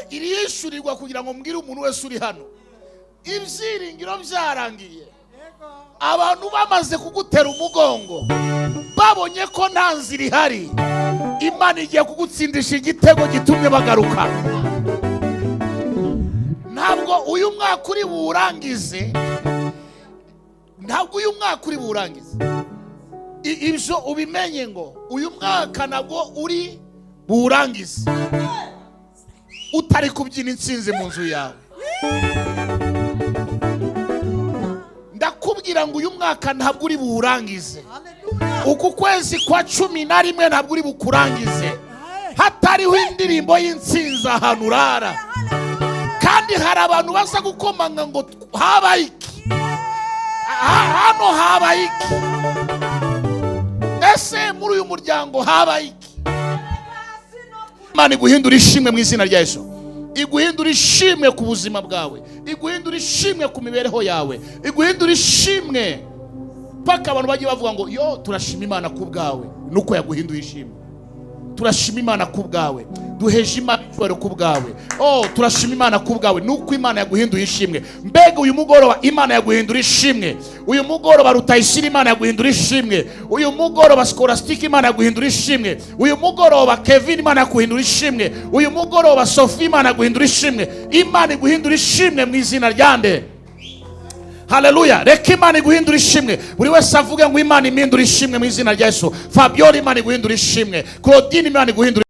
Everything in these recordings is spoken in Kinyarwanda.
iriyishurirwa kugira ngo mbwire umuntu wese uri hano ibyiringiro byarangiye. Abantu bamaze kugutera umugongo babonye ko nta nzira ihari, Imana igiye kugutsindisha igitego gitumye bagaruka. Ntabwo uyu mwaka uri burangize, ntabwo uyu mwaka uri burangize. Ibyo ubimenye ngo uyu mwaka ntabwo uri burangize utari kubyina intsinzi mu nzu yawe. Ndakubwira ngo uyu mwaka ntabwo uri burangize. Uku kwezi kwa 11 ntabwo uri bukurangize hatariho indirimbo y'intsinzi ahantu urara. Kandi hari abantu baza gukomanga ngo habaye iki, hano habaye iki, ese muri uyu muryango habaye iki. Imana iguhindura ishimwe mu izina rya Yesu. Iguhindura ishimwe ku buzima bwawe, iguhindura ishimwe ku mibereho yawe, iguhindura ishimwe paka abantu bagiye bavuga ngo yo turashima Imana ku bwawe. Nuko yaguhinduye ishimwe. Turashima Imana ku bwawe, duheje Imana icyubahiro ku bwawe. Turashima Imana ku bwawe nuko Imana yaguhinduye ishimwe. Mbega uyu mugoroba Imana yaguhindura ishimwe. Uyu mugoroba Rutayisira Imana yaguhindura ishimwe. Uyu mugoroba Scholastic Imana yaguhindura ishimwe. Uyu mugoroba Kevin Imana yaguhindura ishimwe. Uyu mugoroba Sophie Imana yaguhindura ishimwe. Imana iguhindura ishimwe mu izina ryande. Haleluya. Reka Imana iguhindura ishimwe. Buri wese avuge ngo Imana impindura ishimwe mu izina rya Yesu. Fabiola Imana iguhindura ishimwe. Claudine Imana iguhindura.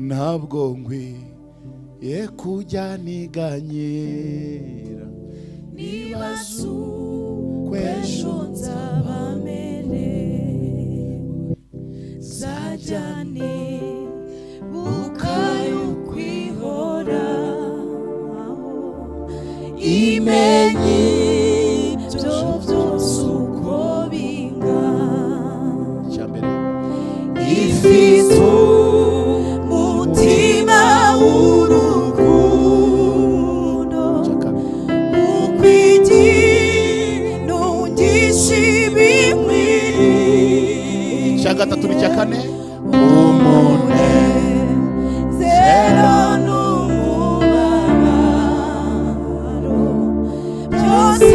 Ntabwo nkwiye kujya niganyira nibaza uko ejo nzaba merewe, zajyane bukayo kwihoraho, imenye ibyo byose uko bingana, ifite umutima w'urukundo, ukwigino ngishibimwiri, icya gatatu n'icya kane, umunezero n'umubabaro byose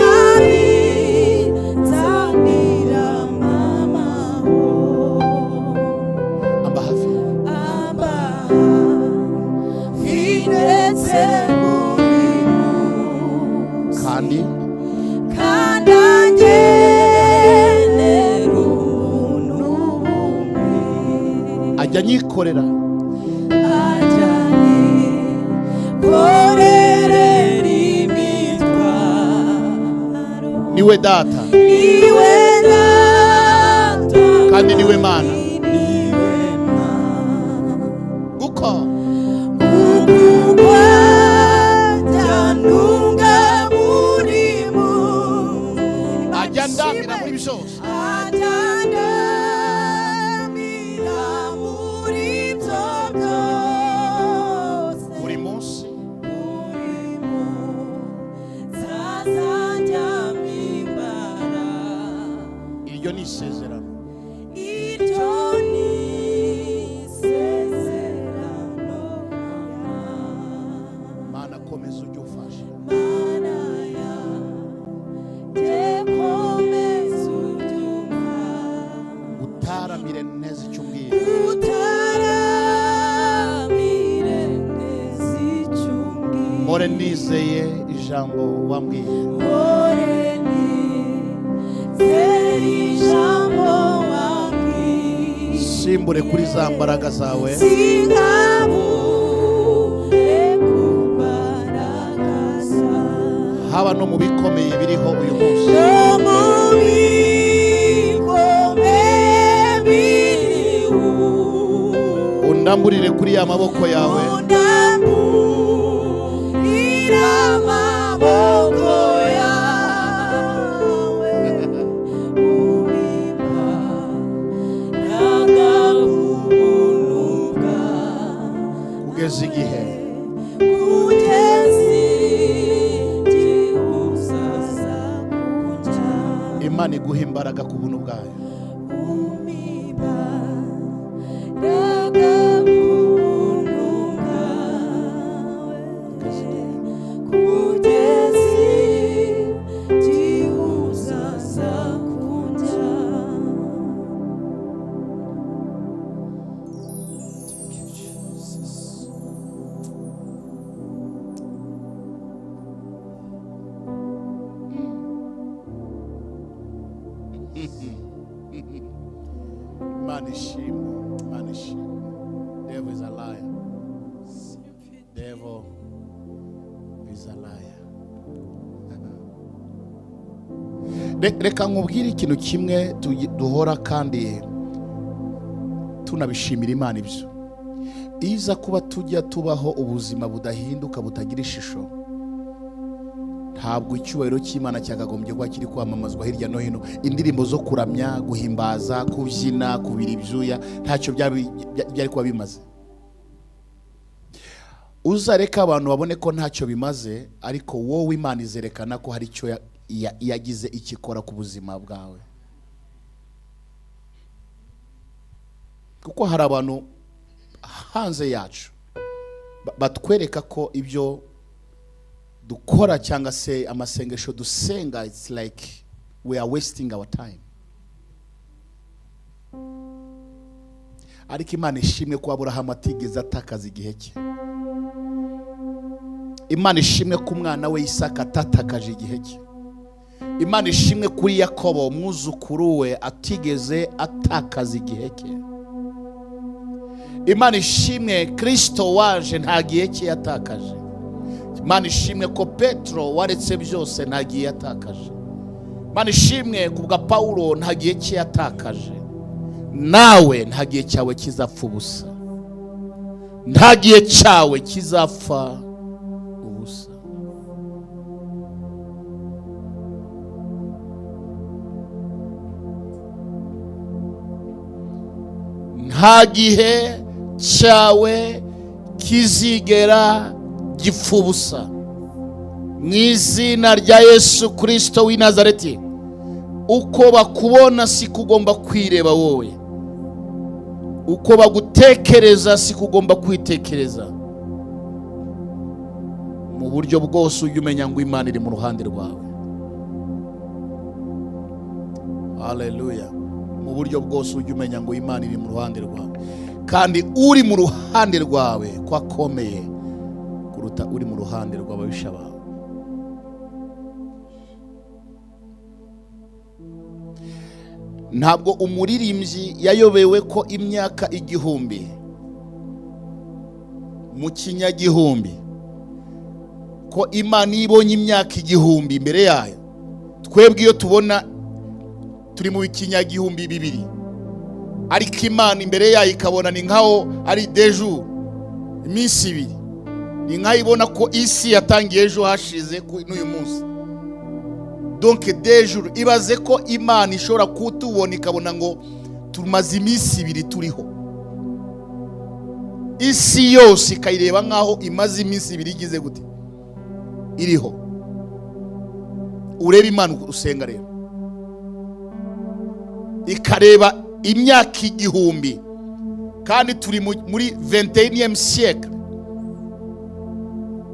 abizanira amahoro. amba hafi ndetse buri munsi, kandi angenera ubuntu bumwe, ajya nyikorera, ajya yikorerera imitwaro. niwe data kandi niwe Mana. Uko ajya ndamira muri byose, buri munsi iryo ni isezerano. Mana komeza ujye ufasha, utaramire neza icyo umbwira, mpore nizeye ijambo wambwiye, simbure kuri za mbaraga zawe, haba no mu bikomeye biriho uyu munsi, undamburire kuri ya maboko yawe, Imana iguha imbaraga ku buntu bwayo. Devil is a liar. Devil is a liar. Reka nkubwire ikintu kimwe duhora kandi tunabishimira Imana ibyo. Iza kuba tujya tubaho ubuzima budahinduka butagira ishusho, ntabwo icyubahiro cy'Imana cyakagombye kuba kiri kwamamazwa hirya no hino. Indirimbo zo kuramya, guhimbaza, kubyina, kubira ibyuya, ntacyo byari kuba bimaze. Uzareka abantu babone ko ntacyo bimaze, ariko wowe Imana izerekana ko hari icyo yagize ikikora ku buzima bwawe. Kuko hari abantu hanze yacu batwereka ko ibyo dukora cyangwa se amasengesho dusenga, it's like we are wasting our time. Ariko Imana ishimwe ko Aburahamu atigeze atakaza igihe cye. Imana ishimwe ko umwana we Isaka atatakaje igihe cye. Imana ishimwe kuri Yakobo umwuzukuru we atigeze atakaza igihe cye. Imana ishimwe Kristo waje nta gihe cye yatakaje. Imana ishimwe ko Petro waretse byose nta gihe yatakaje. Imana ishimwe kubwa Paulo nta gihe cye yatakaje. Nawe nta gihe cyawe kizapfa ubusa. Nta gihe cyawe kizapfa ubusa. Nta gihe cyawe kizigera gipfa ubusa. Mu izina rya Yesu Kristo w'i Nazareti, uko bakubona si kugomba kwireba wowe, uko bagutekereza si kugomba kwitekereza. Mu buryo bwose ujye umenya ngo Imana iri mu ruhande rwawe. Haleluya. Mu buryo bwose ujye umenya ngo Imana iri mu ruhande rwawe, kandi uri mu ruhande rwawe ko akomeye kuruta uri mu ruhande rw'ababisha bawe. Ntabwo umuririmbyi yayobewe ko imyaka igihumbi mu kinyagihumbi, ko Imana ibonye imyaka igihumbi imbere yayo. Twebwe iyo tubona turi mu kinyagihumbi bibiri, ariko Imana imbere yayo ikabona ni nkaho ari deju iminsi ibiri. Ni nkaho ibona ko isi yatangiye ejo hashize n'uyu munsi. Donc deju ibaze ko Imana ishobora kutubona ikabona ngo tumaze iminsi ibiri turiho. Isi yose ikayireba nkaho imaze iminsi ibiri igize gute iriho. Ureba Imana usenga rero, ikareba imyaka igihumbi, kandi turi muri 21e siècle,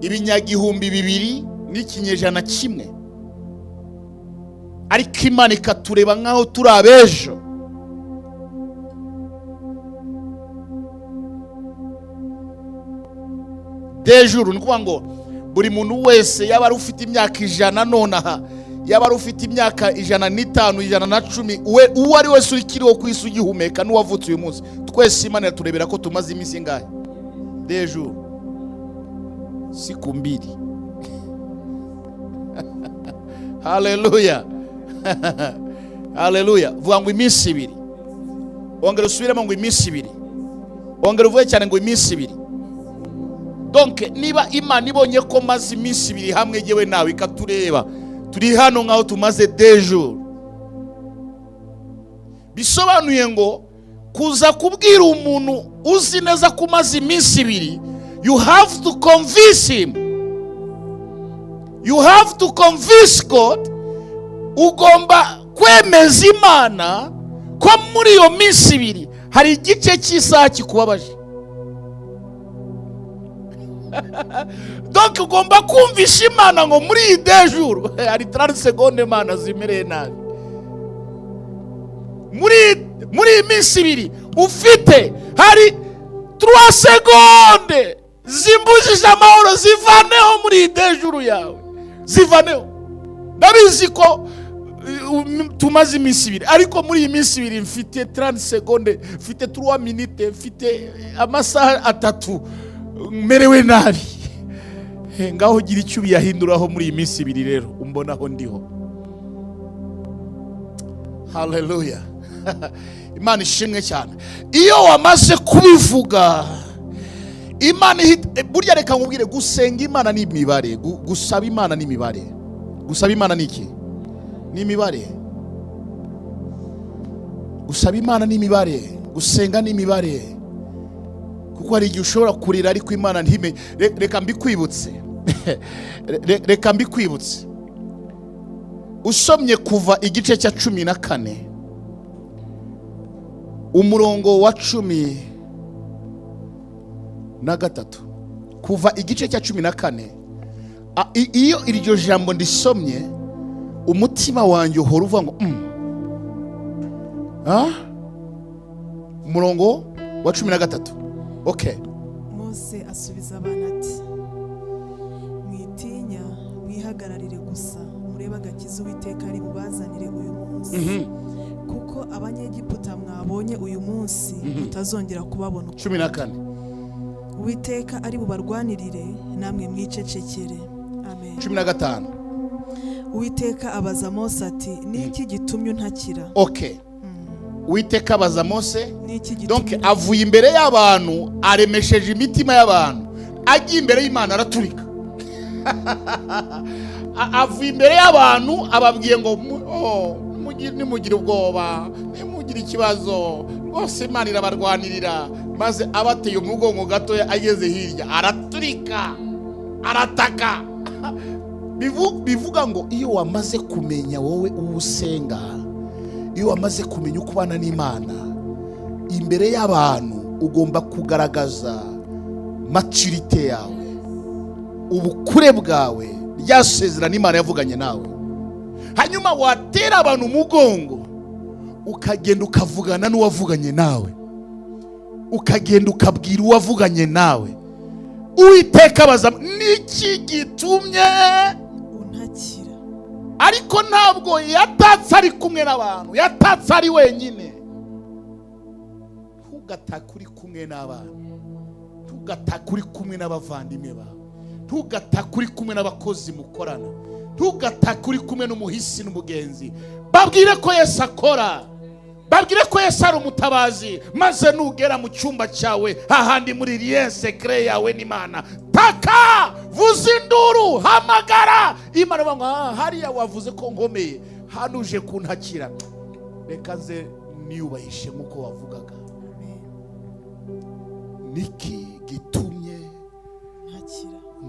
ibinyagihumbi bibiri n'ikinyejana kimwe, ariko Imana ikatureba nkaho turi abejo. Dejuru ni kuvuga ngo buri muntu wese yaba ari ufite imyaka 100 nonaha, yaba ari ufite imyaka 105, 110, uwo ari wese ukiriho ku isi ugihumeka n'uwavutse uyu munsi, twese Imana turebera ko tumaze iminsi ingahe? Deju siku mbili. Haleluya. Haleluya. Vuga ngo iminsi ibiri. Ongera usubiremo ngo iminsi ibiri. Ongera uvuye cyane ngo iminsi ibiri. Donc niba Imana ibonye ko maze iminsi ibiri hamwe yewe nawe ikatureba turi hano nkaho tumaze 2 jours, bisobanuye ngo kuza kubwira umuntu uzi neza ko maze iminsi ibiri You have to convince him. You have to convince God. Ugomba kwemeza Imana ko muri iyo minsi ibiri hari igice cy'isaha kikubabaje. Donc ugomba kumvisha Imana ngo muri iyi deux jours hari 30 secondes Imana zimereye nabi. Muri iyi minsi ibiri ufite hari 3 secondes zimbujije amahoro, zivaneho muri iyi deux jours yawe. Zivaneho. Ndabizi ko tumaze iminsi ibiri, ariko muri iyi minsi ibiri mfite 30 secondes, mfite 3 minutes, mfite amasaha 3 merewe nabi. Ngaho gira icyo biyahinduraho muri iyi minsi ibiri rero umbonaho ndiho. Hallelujah. Imana ishimwe cyane. Iyo wamaze kubivuga Imana burya reka nkubwire, gusenga Imana ni imibare, gusaba Imana ni imibare. Gusaba Imana ni iki? Ni imibare. Gusaba Imana ni imibare, gusenga ni imibare. Kuko hari igihe ushobora kurira ariko Imana ntime. Reka mbikwibutse. Reka mbikwibutse. Usomye kuva igice cya 14 umurongo wa 13, kuva igice cya 14, iyo iryo jambo ndisomye umutima wanjye uhora uvuga ngo umurongo wa 13. Okay. Mose asubiza abana ati, mwitinya mwihagararire gusa mureba agakiza Uwiteka ari bubazanire uyu munsi. Kuko abanyegiputa mwabonye uyu munsi mutazongera kubabona. 14. Uwiteka ari bubarwanirire namwe mwicecekere. Amen. 15. Uwiteka abaza Mose ati, niki gitumye untakira? Okay. Uwiteka abaza Mose, donc avuye imbere y'abantu, aremesheje imitima y'abantu, agiye imbere y'Imana araturika. Avuye imbere y'abantu ababwiye ngo nimugire ubwoba, nimugire ikibazo, bose Imana irabarwanirira. Maze abateye umugongo gatoya ageze hirya araturika, arataka. Bivuga ngo iyo wamaze kumenya wowe ubusenga, iyo wamaze kumenya uko ubana n'Imana imbere y'abantu, ugomba kugaragaza maturité yawe, ubukure bwawe, ryasezerano Imana yavuganye nawe. Hanyuma watera abantu umugongo, ukagenda ukavugana n'uwavuganye nawe, ukagenda ukabwira uwavuganye nawe. Uwiteka abaza, niki gitumye untakira? Ariko ntabwo yatatse ari kumwe n'abantu, yatatse ari wenyine. Ntugatake uri kumwe n'abantu, ntugatake uri kumwe n'abavandimwe bawe, ntugatake uri kumwe n'abakozi mukorana, ntugatake uri kumwe n'umuhisi n'umugenzi. Babwire ko Yesu akora, babwire ko Yesu ari umutabazi. Maze nugera mu cyumba cyawe hahandi muri rien secret yawe n'Imana, taka, vuza induru, hamagara Imana. Bango hariya wavuze ko nkomeye, hano uje kuntakira, reka nze niyubahishe nkuko wavugaga. Niki gitumye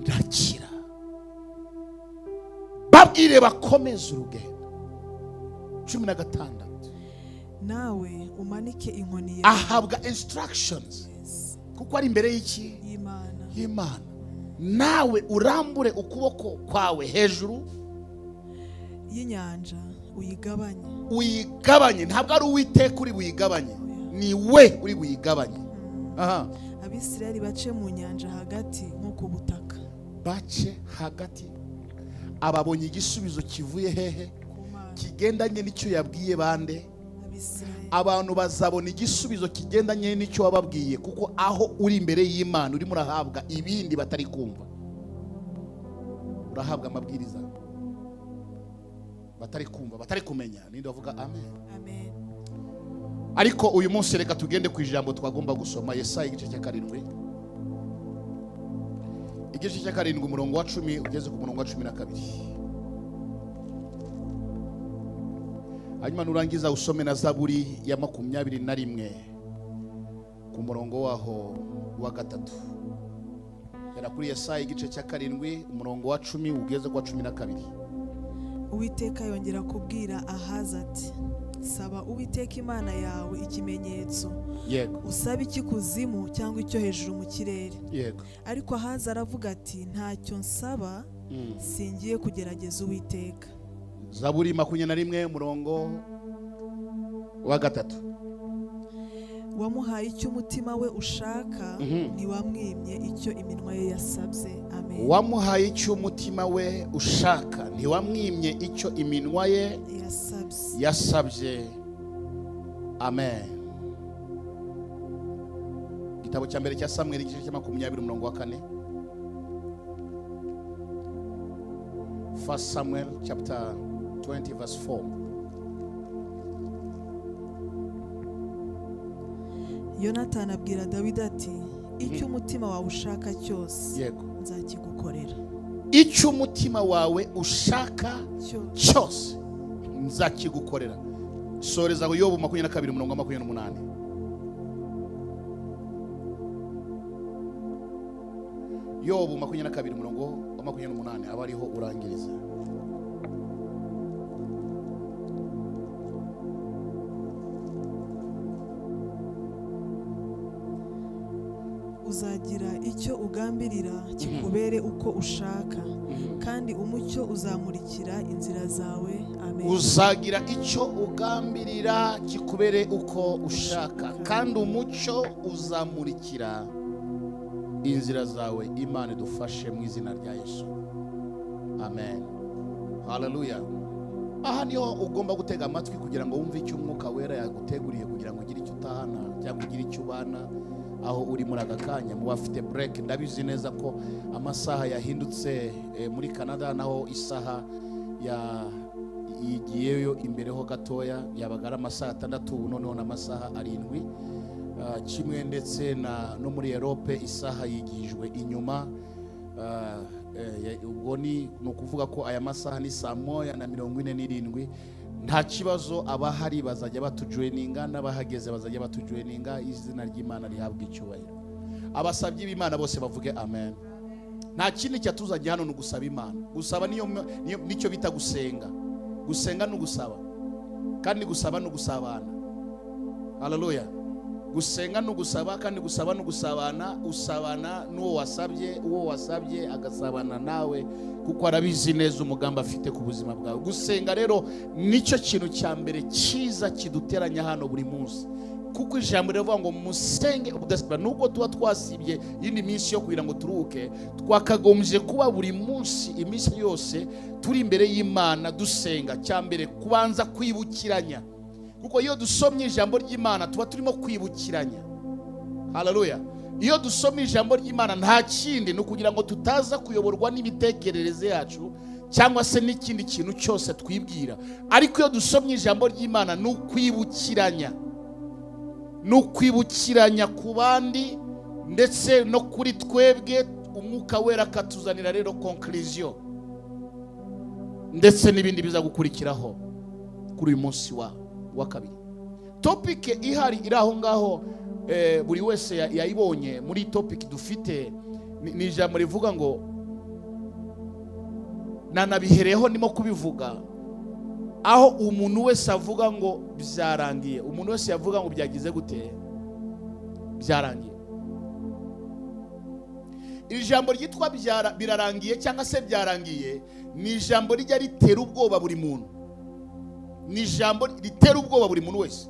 ntakira? Babwire bakomeze urugendo. 16. Nawe umanike inkoni yawe. Ahabwa instructions. Kuko ari imbere y'iki? Y'Imana. Nawe urambure ukuboko kwawe hejuru y'inyanja uyigabanye. Uyigabanye. Ntabwo ari Uwiteka uri buyigabanye, ni we uri buyigabanye. Abisirayeli bace mu nyanja hagati nko ku butaka. Bace hagati. Ababonye igisubizo kivuye hehe? Kigendanye n'icyo yabwiye bande? Abantu bazabona igisubizo kigendanye n'icyo wababwiye, kuko aho uri imbere y'Imana urimo urahabwa ibindi batari kumva. Urahabwa amabwiriza batari kumva, batari kumenya. Ninde wavuga amen? Amen. Ariko uyu munsi reka tugende ku ijambo twagomba gusoma, Yesaya igice cya 7. Igice cya 7 umurongo wa 10 ugeze ku murongo wa 12. Hanyuma nurangiza usome na Zaburi ya 21 ku murongo waho wa 3. era kuri Yesaya igice cya 7 umurongo wa 10 ugeze kwa 12. Uwiteka yongera kubwira Ahazi ati saba Uwiteka Imana yawe ikimenyetso. Yego. Usaba iki kuzimu cyangwa icyo hejuru mu kirere. Yego. Ariko Ahazi aravuga ati ntacyo nsaba, singiye kugerageza Uwiteka. Zaburi 21 umurongo wa 3. Wamuhaye icyo umutima we ushaka, ntiwamwimye icyo iminwa ye yasabye. Amen. Wamuhaye icyo umutima we ushaka, ntiwamwimye icyo iminwa ye yasabye. Amen. Igitabo cya mbere cya Samuel igice cya 20 umurongo wa 4. First Samuel chapter 20 verse 4. Yonatani abwira Dawidi ati icyo umutima wawe ushaka cyose, yego, nzakigukorera. Icyo umutima wawe ushaka cyose nzakigukorera. Soreza aho Yobu 22 umurongo wa 28. Yobu 22 umurongo wa 28 abariho urangiriza. Uzagira icyo ugambirira kikubere uko ushaka, kandi umucyo uzamurikira inzira zawe. Amen. Uzagira icyo ugambirira kikubere uko ushaka, kandi umucyo uzamurikira inzira zawe. Imana idufashe mu izina rya Yesu. Amen. Hallelujah. Aha niho ugomba gutega amatwi kugira ngo wumve icyo Umwuka Wera yaguteguriye, kugira ngo ugire icyo utahana cyangwa ugire icyo ubana aho uri muri aka kanya. Mu bafite break, ndabizi neza ko amasaha yahindutse muri Canada, naho isaha yigiyeyo imbereho gatoya, yabagara amasaha 6, noneho n'amasaha 7. Kimwe ndetse no muri Europe isaha yigijwe inyuma. Ubwo ni ukuvuga ko aya masaha ni 1:47. Nta kibazo, abahari bazajya batujoininga, n'abahageze bazajya batujoininga. Izina ry'Imana rihabwa icyubahiro. Abasabyi b'Imana bose bavuge amen. Nta kindi cyatuzajya hano no gusaba Imana. Gusaba nicyo bita gusenga. Gusenga no gusaba, kandi gusaba no gusabana. Hallelujah. Gusenga no gusaba, kandi gusaba no gusabana. Usabana n'uwo wasabye, uwo wasabye agasabana nawe, kuko arabizi neza umugambi afite ku buzima bwawe. Gusenga rero nicyo kintu cya mbere cyiza kiduteranya hano buri munsi, kuko ijambo rivuga ngo musenge ubudasiba. Nubwo tuba twasibye yindi minsi yo kugira ngo turuhuke, twakagombye kuba buri munsi iminsi yose turi imbere y'Imana dusenga. Cya mbere kubanza kwibukiranya, kuko iyo dusomye ijambo ry'Imana tuba turimo kwibukiranya. Hallelujah. Iyo dusomye ijambo ry'Imana nta kindi no kugira ngo tutaza kuyoborwa n'imitekerereze yacu cyangwa se n'ikindi kintu cyose twibwira. Ariko iyo dusomye ijambo ry'Imana ni ukwibukiranya, ku bandi ndetse no kuri twebwe. Umwuka Wera akatuzanira rero conclusion ndetse n'ibindi biza gukurikiraho kuri uyu munsi wa kabiri. Topic ihari iraho ngaho, buri wese yayibonye. Muri topic dufite ni ijambo rivuga ngo, nanabihereho ndimo kubivuga, aho umuntu wese avuga ngo byarangiye. Umuntu wese yavuga ngo byagize gute, byarangiye. Iri jambo ryitwa birarangiye cyangwa se byarangiye ni ijambo rijya ritera ubwoba buri muntu. Ni ijambo ritera ubwoba buri muntu wese,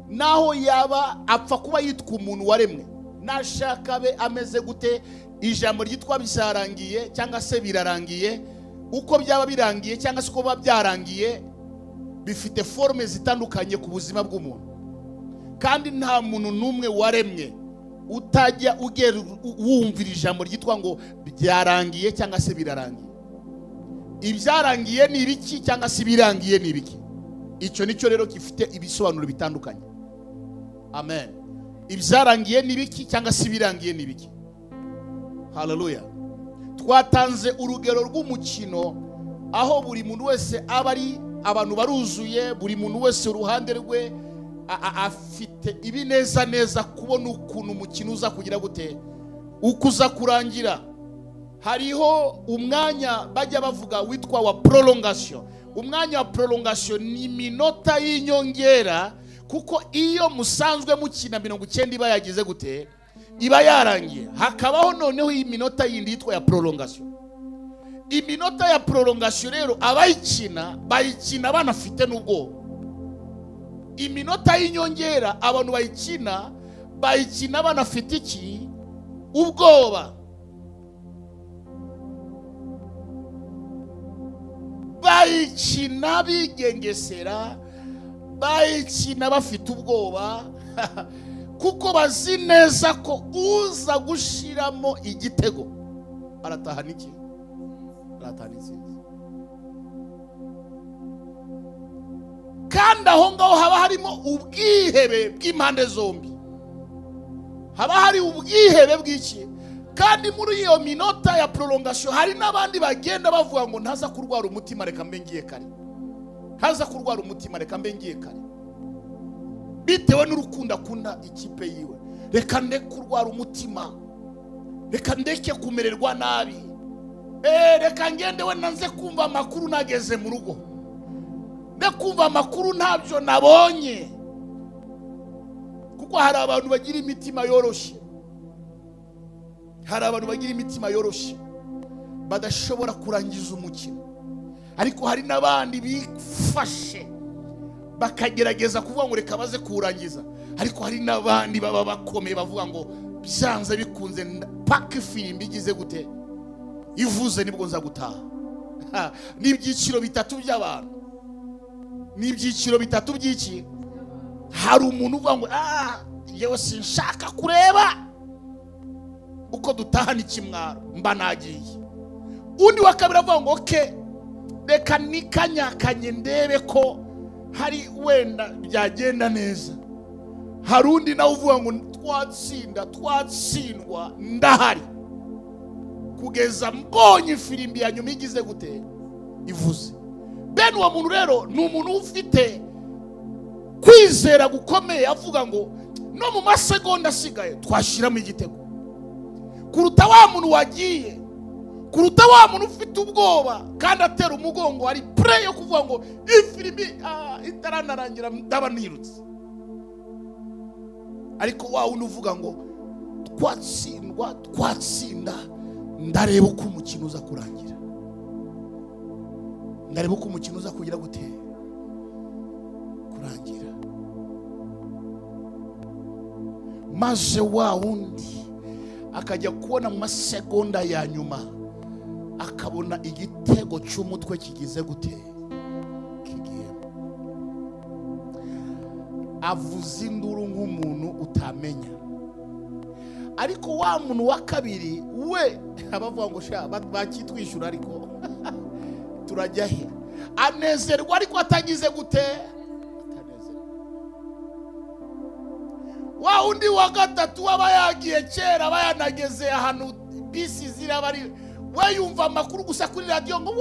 naho yaba apfa kuba yitwa umuntu waremwe, nashaka be ameze gute. Ijambo ryitwa byarangiye cyangwa se birarangiye, uko byaba birangiye cyangwa se uko biba byarangiye, bifite forme zitandukanye ku buzima bw'umuntu. Kandi nta muntu n'umwe waremwe utajya ugera wumvira ijambo ryitwa ngo byarangiye cyangwa se birarangiye. Ibyarangiye ni ibiki cyangwa se birangiye ni ibiki? Icyo nicyo rero gifite ibisobanuro bitandukanye. Amen. Ibyarangiye ni ibiki cyangwa se birangiye ni ibiki? Hallelujah. Twatanze urugero rw'umukino, aho buri muntu wese aba ari abantu baruzuye, buri muntu wese uruhande rwe afite ibineza neza kubona ukuntu umukino uza kugira gute, ukuza kurangira. hariho umwanya bajya bavuga witwa wa prolongation. Umwanya wa prolongation ni minota y'inyongera, kuko iyo musanzwe mukina 90 iba yagize gute, iba yarangiye. Hakabaho noneho iyi minota yindi yitwa ya prolongation. Iminota ya prolongation rero abayikina bayikina banafite n'ubwo. Iminota y'inyongera abantu bayikina banafite iki, ubwoba. Bayikina bigengesera, bayikina bafite ubwoba kuko bazi neza ko uza gushiramo igitego aratahana iki, aratahana intsinzi. Kandi aho ngaho haba harimo ubwihebe bw'impande zombi, haba hari ubwihebe bw'iki. Kandi muri iyo minota ya prolongation hari n'abandi bagenda bavuga ngo ntaza kurwara umutima reka mbe ngiye kare, ntaza kurwara umutima reka mbe ngiye kare, bitewe n'urukundo akunda ikipe yiwe. Reka ndeke kurwara umutima, reka ndeke kumererwa nabi, reka ngende we nanze kumva amakuru nageze mu rugo, kumva amakuru ntabyo nabonye. Kuko hari abantu bagira imitima yoroshye, hari abantu bagira imitima yoroshye badashobora kurangiza umukino. Ariko hari n'abandi bifashe bakagerageza kuvuga ngo reka baze kurangiza. Ariko hari n'abandi baba bakomeye bavuga ngo byanze bikunze paka ifirimbi igize gute, ivuze nibwo nza gutaha. Ni ibyiciro bitatu by'abantu, ni ibyiciro bitatu by'iki. Hari umuntu uvuga ngo yewe sinshaka kureba uko dutahana ikimwaro mba nagiye. Undi wa kabiri avuga ngo reka nikanyakanye ndebe ko hari wenda byagenda neza. Hari undi nawe uvuga ngo twatsindwa ndahari kugeza mbonye ifirimbi ya nyuma igize gute, ivuze. Bene uwo muntu rero ni umuntu ufite kwizera gukomeye, avuga ngo no mu masegonda asigaye twashiramo igitego, kuruta wa muntu wagiye, kuruta wa muntu ufite ubwoba kandi atera umugongo ari pray yo kuvuga ngo ifirimbi itaranarangira ndaba nirutse. Ariko wa wundi uvuga ngo twatsinda ndareba uko umukino uza kurangira, ndareba uko umukino uza kugira gute kurangira. Maze wa wundi akajya kubona mu masegonda ya nyuma akabona igitego cy'umutwe kigize gute, kigiye. Avuza induru nk'umuntu utamenya. Ariko wa muntu wa kabiri we abavuga ngo bakitwishyura ariko turajya he, anezerwa ariko atagize gute, wa undi wa gatatu waba yagiye kera bayanageze ahantu bisi zirabari, we yumva amakuru gusa kuri radio ngo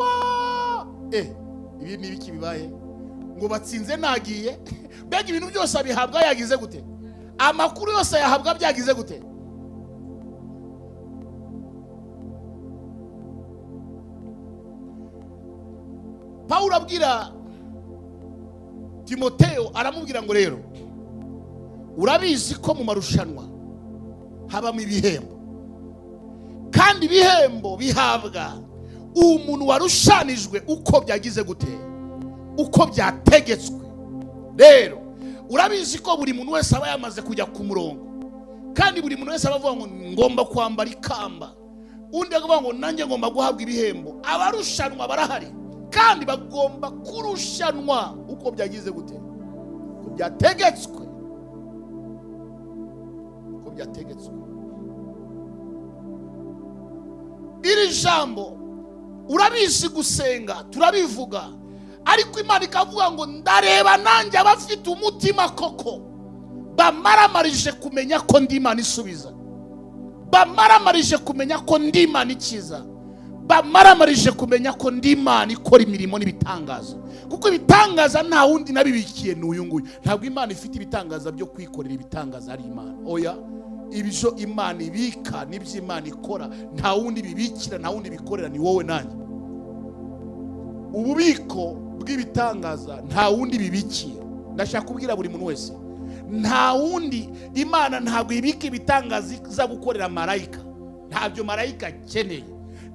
ibi ni biki bibaye, ngo batsinze nagiye. Mbega ibintu byose abihabwa yagize gute, amakuru yose yahabwa byagize gute. Paulo abwira Timotheo, aramubwira ngo rero urabizi ko mu marushanwa habamo ibihembo, kandi ibihembo bihabwa umuntu warushanijwe uko byagize gute, uko byategetswe. Rero urabizi ko buri muntu wese aba yamaze kujya ku murongo, kandi buri muntu wese abavuga ngo ngomba kwambara ikamba, undi akavuga ngo nanjye ngomba guhabwa ibihembo. Abarushanwa barahari kandi bagomba kurushanwa uko byagize gute, uko byategetswe, uko byategetswe. Iri jambo urabizi gusenga turabivuga, ariko Imana ikavuga ngo ndareba nanjye abafite umutima koko bamaramarije kumenya ko ndi Imana isubiza, bamaramarije kumenya ko ndi Imana ikiza, bamaramarije kumenya ko ndi Imana ikora imirimo n'ibitangaza. Kuko ibitangaza nta wundi nabibikiye n'uyu nguyu. Ntabwo Imana ifite ibitangaza byo kwikorera ibitangaza ari Imana. Oya, ibyo Imana ibika n'ibyo Imana ikora nta wundi bibikira, nta wundi bikorera, ni wowe nanjye. Ububiko bw'ibitangaza nta wundi bibikira. Ndashaka kubwira buri muntu wese, nta wundi, Imana ntabwo ibika ibitangaza za gukorera marayika. Ntabyo marayika akeneye,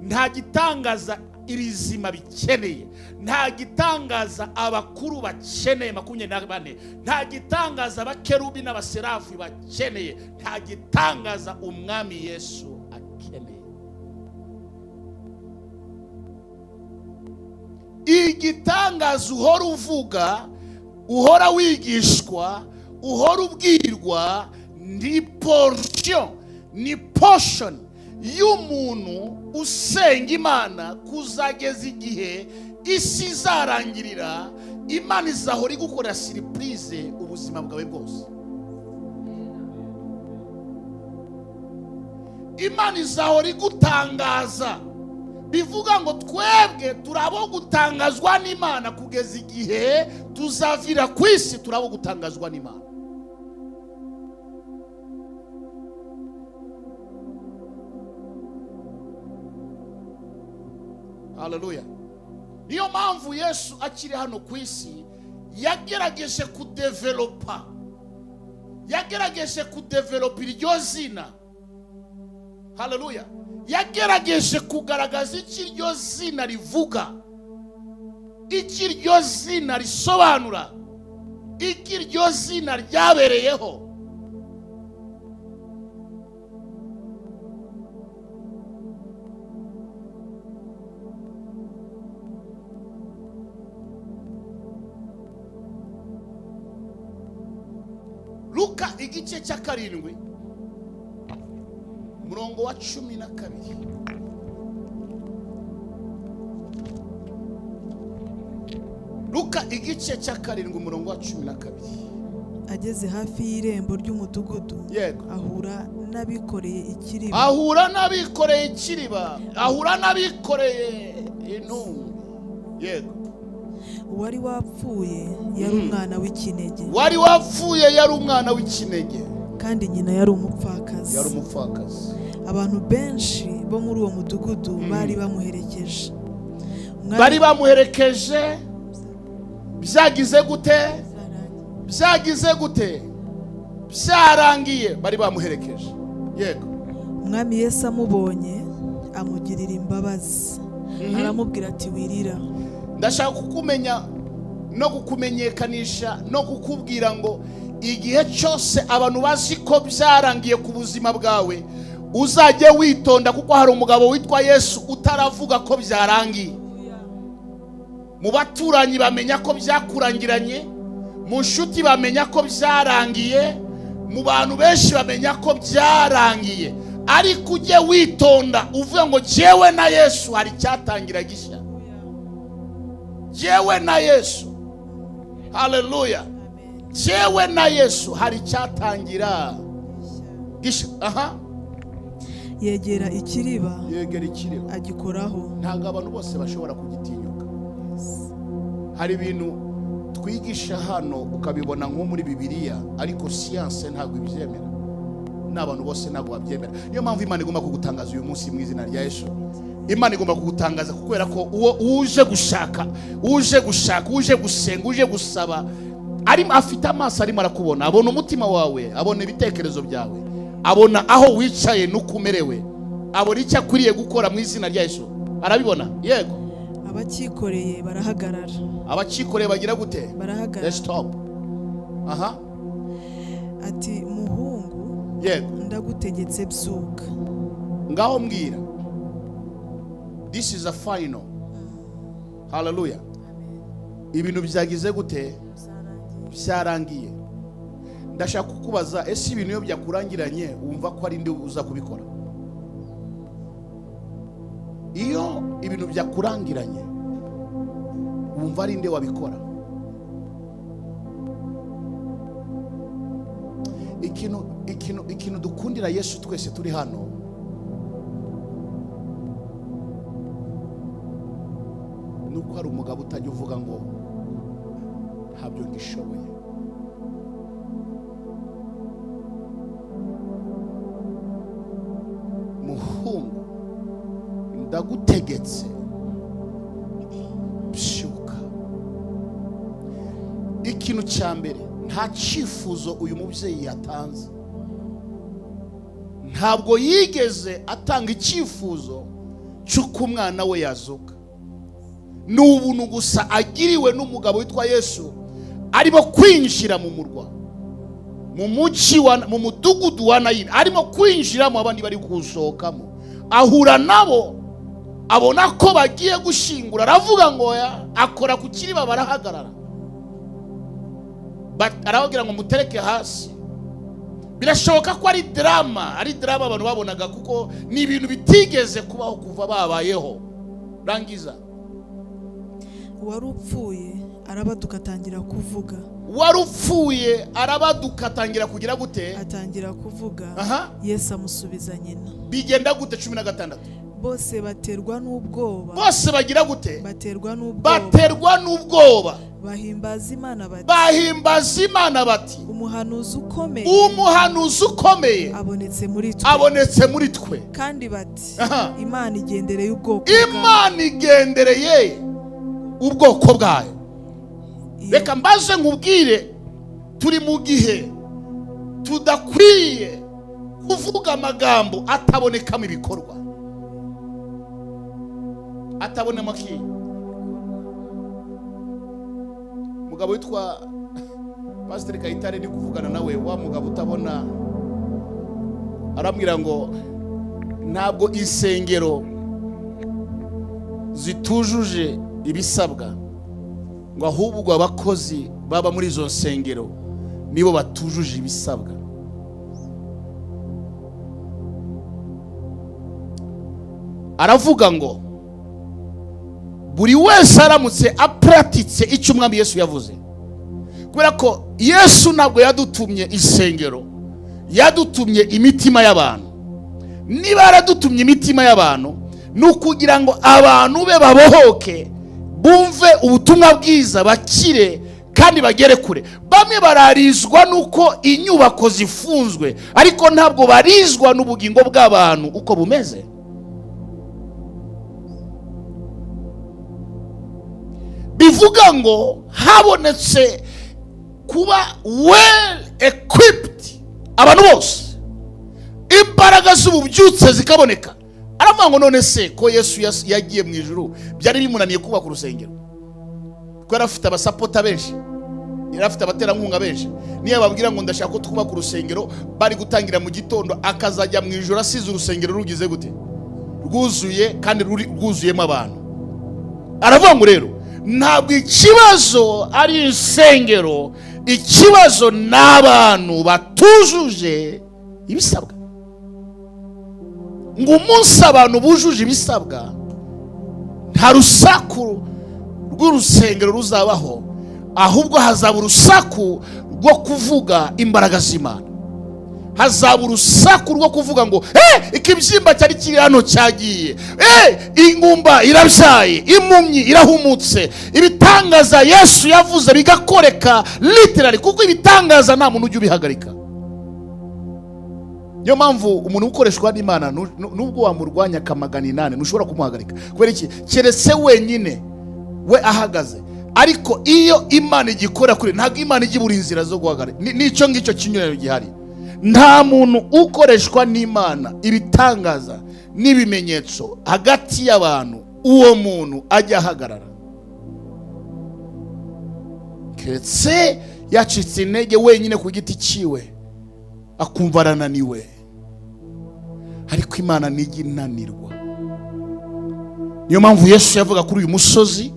nta gitangaza ibizima bikeneye, nta gitangaza abakuru bakeneye 24, nta gitangaza abakerubi n'abaserafi bakeneye, nta gitangaza umwami Yesu akeneye. Igitangaza uhora uvuga, uhora wigishwa, uhora ubwirwa, ni portion y'umuntu usenga Imana kuzageza igihe isi izarangirira. Imana izahora igukora surprise ubuzima bwawe bwose. Imana izahora igutangaza. Bivuga ngo twebwe turabo gutangazwa n'Imana kugeza igihe tuzavira ku isi, turabo gutangazwa n'Imana. Haleluya. Niyo mpamvu Yesu akiri hano ku isi yagerageje kudevelopa, iryo zina. Haleluya. Yagerageje kugaragaza iki iryo zina rivuga, iki iryo zina risobanura, iki iryo zina ryabereyeho. Luka igice cya 7 murongo wa 12. Luka igice cya 7 murongo wa 12. Ageze hafi y'irembo ry'umudugudu, ahura n'abikoreye ikiriba, ahura n'abikoreye intumbi. Yego. Uwari wapfuye yari umwana w'ikinege, kandi nyina yari umupfakazi. Abantu benshi bo muri uwo mudugudu bari bamuherekeje. Byagize gute? Byarangiye, bari bamuherekeje. Yego. Umwami Yesu amubonye amugirira imbabazi, aramubwira ati wirira. Ndashaka kukumenya no kukumenyekanisha no kukubwira ngo igihe cyose abantu bazi ko byarangiye ku buzima bwawe, uzajye witonda, kuko hari umugabo witwa Yesu utaravuga ko byarangiye. Mu baturanyi bamenya ko byakurangiranye, mu nshuti bamenya ko byarangiye, mu bantu benshi bamenya ko byarangiye. Ariko ujye witonda uvuga ngo jewe na Yesu hari cyatangira gishya. Jewe na Yesu. Haleluya. Jewe na Yesu hari cyatangira gishya. Yegera ikiriba, agikoraho. Ntabwo abantu bose bashobora kugitinyuka. Hari ibintu twigisha hano ukabibona nko muri Bibiliya, ariko siyanse ntabwo ibyemera, n'abantu bose ntabwo babyemera. Niyo mpamvu Imana igomba kugutangaza uyu munsi mu izina rya Yesu. Imana igomba kugutangaza kubera ko uje gushaka, uje gusenga, uje gusaba, afite amaso arimo arakubona, abona umutima wawe, abona ibitekerezo byawe, abona aho wicaye n'ukumerewe, abona icyo akwiriye gukora mu izina rya Yesu. Arabibona. Yego. Abakikoreye barahagarara. Abakikoreye bagira gute? Barahagarara. Let's stop. Ati muhungu, yego, ndagutegetse byuka. Ngaho mbwira. This is a final. Hallelujah. Ibintu byagize gute? Byarangiye. Ndashaka kukubaza, ese ibintu iyo byakurangiranye wumva ko ari ndi uza kubikora? Iyo ibintu byakurangiranye wumva ari nde wabikora? Ikintu dukundira Yesu twese turi hano, nuko hari umugabo utajya uvuga ngo ntabyo ngishoboye. ndagutegetse byuka. Ikintu cya mbere, nta cyifuzo uyu mubyeyi yatanze. Ntabwo yigeze atanga icyifuzo cy'uko umwana we yazuka. Ni ubuntu gusa agiriwe n'umugabo witwa Yesu, arimo kwinjira mu murwa, mu mudugudu wa Nayini, arimo kwinjiramo, abandi bari kusohokamo. Ahura nabo, abona ko bagiye gushingura, aravuga ngo akora ku kiriba, barahagarara. Aravugira ngo mutereke hasi. Birashoboka ko ari drama abantu babonaga, kuko ni ibintu bitigeze kubaho kuva babayeho. Rangiza. Warupfuye arabaduka atangira kuvuga. Warupfuye arabaduka atangira kugira gute? Atangira kuvuga. Yesu amusubiza nyina. Bigenda gute? 16. Bose baterwa n'ubwoba. Bose bagira gute? Baterwa n'ubwoba. Baterwa n'ubwoba. Bahimbaza Imana bati. Bahimbaza Imana bati. Umuhanuzi ukomeye. Umuhanuzi ukomeye abonetse muri twe. Abonetse muri twe. Kandi bati Imana igendereye ubwoko bwayo. Imana igendereye ubwoko bwayo. Reka mbaze nkubwire, turi mu gihe tudakwiye kuvuga amagambo atabonekamo ibikorwa. Atabone maki. Mugabo witwa Pastor Kayitare ni kuvugana nawe, wa mugabo utabona, arambwira ngo ntabwo insengero zitujuje ibisabwa, ngo ahubwo abakozi baba muri izo nsengero nibo batujuje ibisabwa. Aravuga ngo buri wese aramutse apratitse icyo umwami Yesu yavuze, kubera ko Yesu ntabwo yadutumye insengero, yadutumye imitima y'abantu. Niba yaradutumye imitima y'abantu, nukugira ngo abantu be babohoke, bumve ubutumwa bwiza, bakire kandi bagere kure. Bamwe bararizwa nuko inyubako zifunzwe, ariko ntabwo barizwa n'ubugingo bw'abantu uko bumeze. Bivuga ngo habonetse kuba well equipped abantu bose, imbaraga z'ububyutse zikaboneka. Aravuga ngo none se ko Yesu yagiye mu ijuru, byari bimunaniye kubaka urusengero? Ko yarafite abasapota benshi, yarafite abaterankunga benshi. Niyo babwira ngo ndashaka ko twubaka urusengero, bari gutangira mu gitondo, akazajya mu ijuru asize urusengero rugize gute? Rwuzuye, kandi rwuzuyemo abantu. Aravuga ngo rero ntabwo ikibazo ari insengero, ikibazo n'abantu batujuje ibisabwa. Ngo umunsi abantu bujuje ibisabwa, nta rusaku rw'urusengero ruzabaho, ahubwo hazaba urusaku rwo kuvuga imbaraga z'Imana. Hazaba urusaku rwo kuvuga ngo ikibyimba cyari kiri hano cyagiye, ingumba irabyaye, impumyi irahumutse, ibitangaza Yesu yavuze bigakoreka literally, kuko ibitangaza nta muntu ujya ubihagarika. Niyo mpamvu umuntu ukoreshwa n'Imana nubwo wamurwanya kamagana 8 ntushobora kumuhagarika. Kubera iki? Keretse wenyine we ahagaze. Ariko iyo Imana igikora kuri, ntabwo Imana igibura inzira zo guhagarika. Nicyo ngicyo kinyurano gihari. Nta muntu ukoreshwa n'Imana ibitangaza n'ibimenyetso hagati y'abantu uwo muntu ajya ahagarara. Keretse yacitse intege wenyine ku giti ciwe, akumva arananiwe. Ariko Imana nijya inanirwa. Niyo mpamvu Yesu yavuga kuri uyu musozi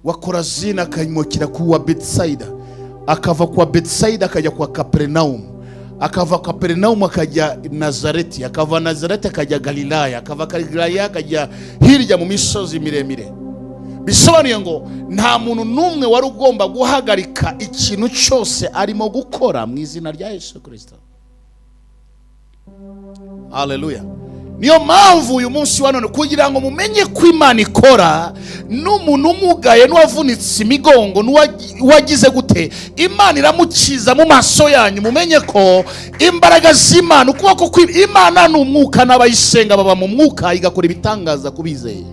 wa Korazini akanyimukira ku wa Betsaida, akava ku wa Betsaida akajya kwa Kapernaum, akava Kapernaum akajya Nazareti, akava Nazareti akajya Galilaya, akava Galilaya akajya hirya mu misozi miremire. Bisobanuye ngo nta muntu n'umwe wari ugomba guhagarika ikintu cyose arimo gukora mu izina rya Yesu Kristo. Haleluya. niyo mpamvu uyu munsi wa none kugira ngo mumenye ko Imana ikora, n'umuntu umugaye n'uwavunitse imigongo n'uwagize gute, Imana iramukiza mu maso yanyu. Mumenye ko imbaraga z'Imana, ukuboko kw'Imana ni umwuka, n'abayisenga baba mu mwuka, igakora ibitangaza kubizeye.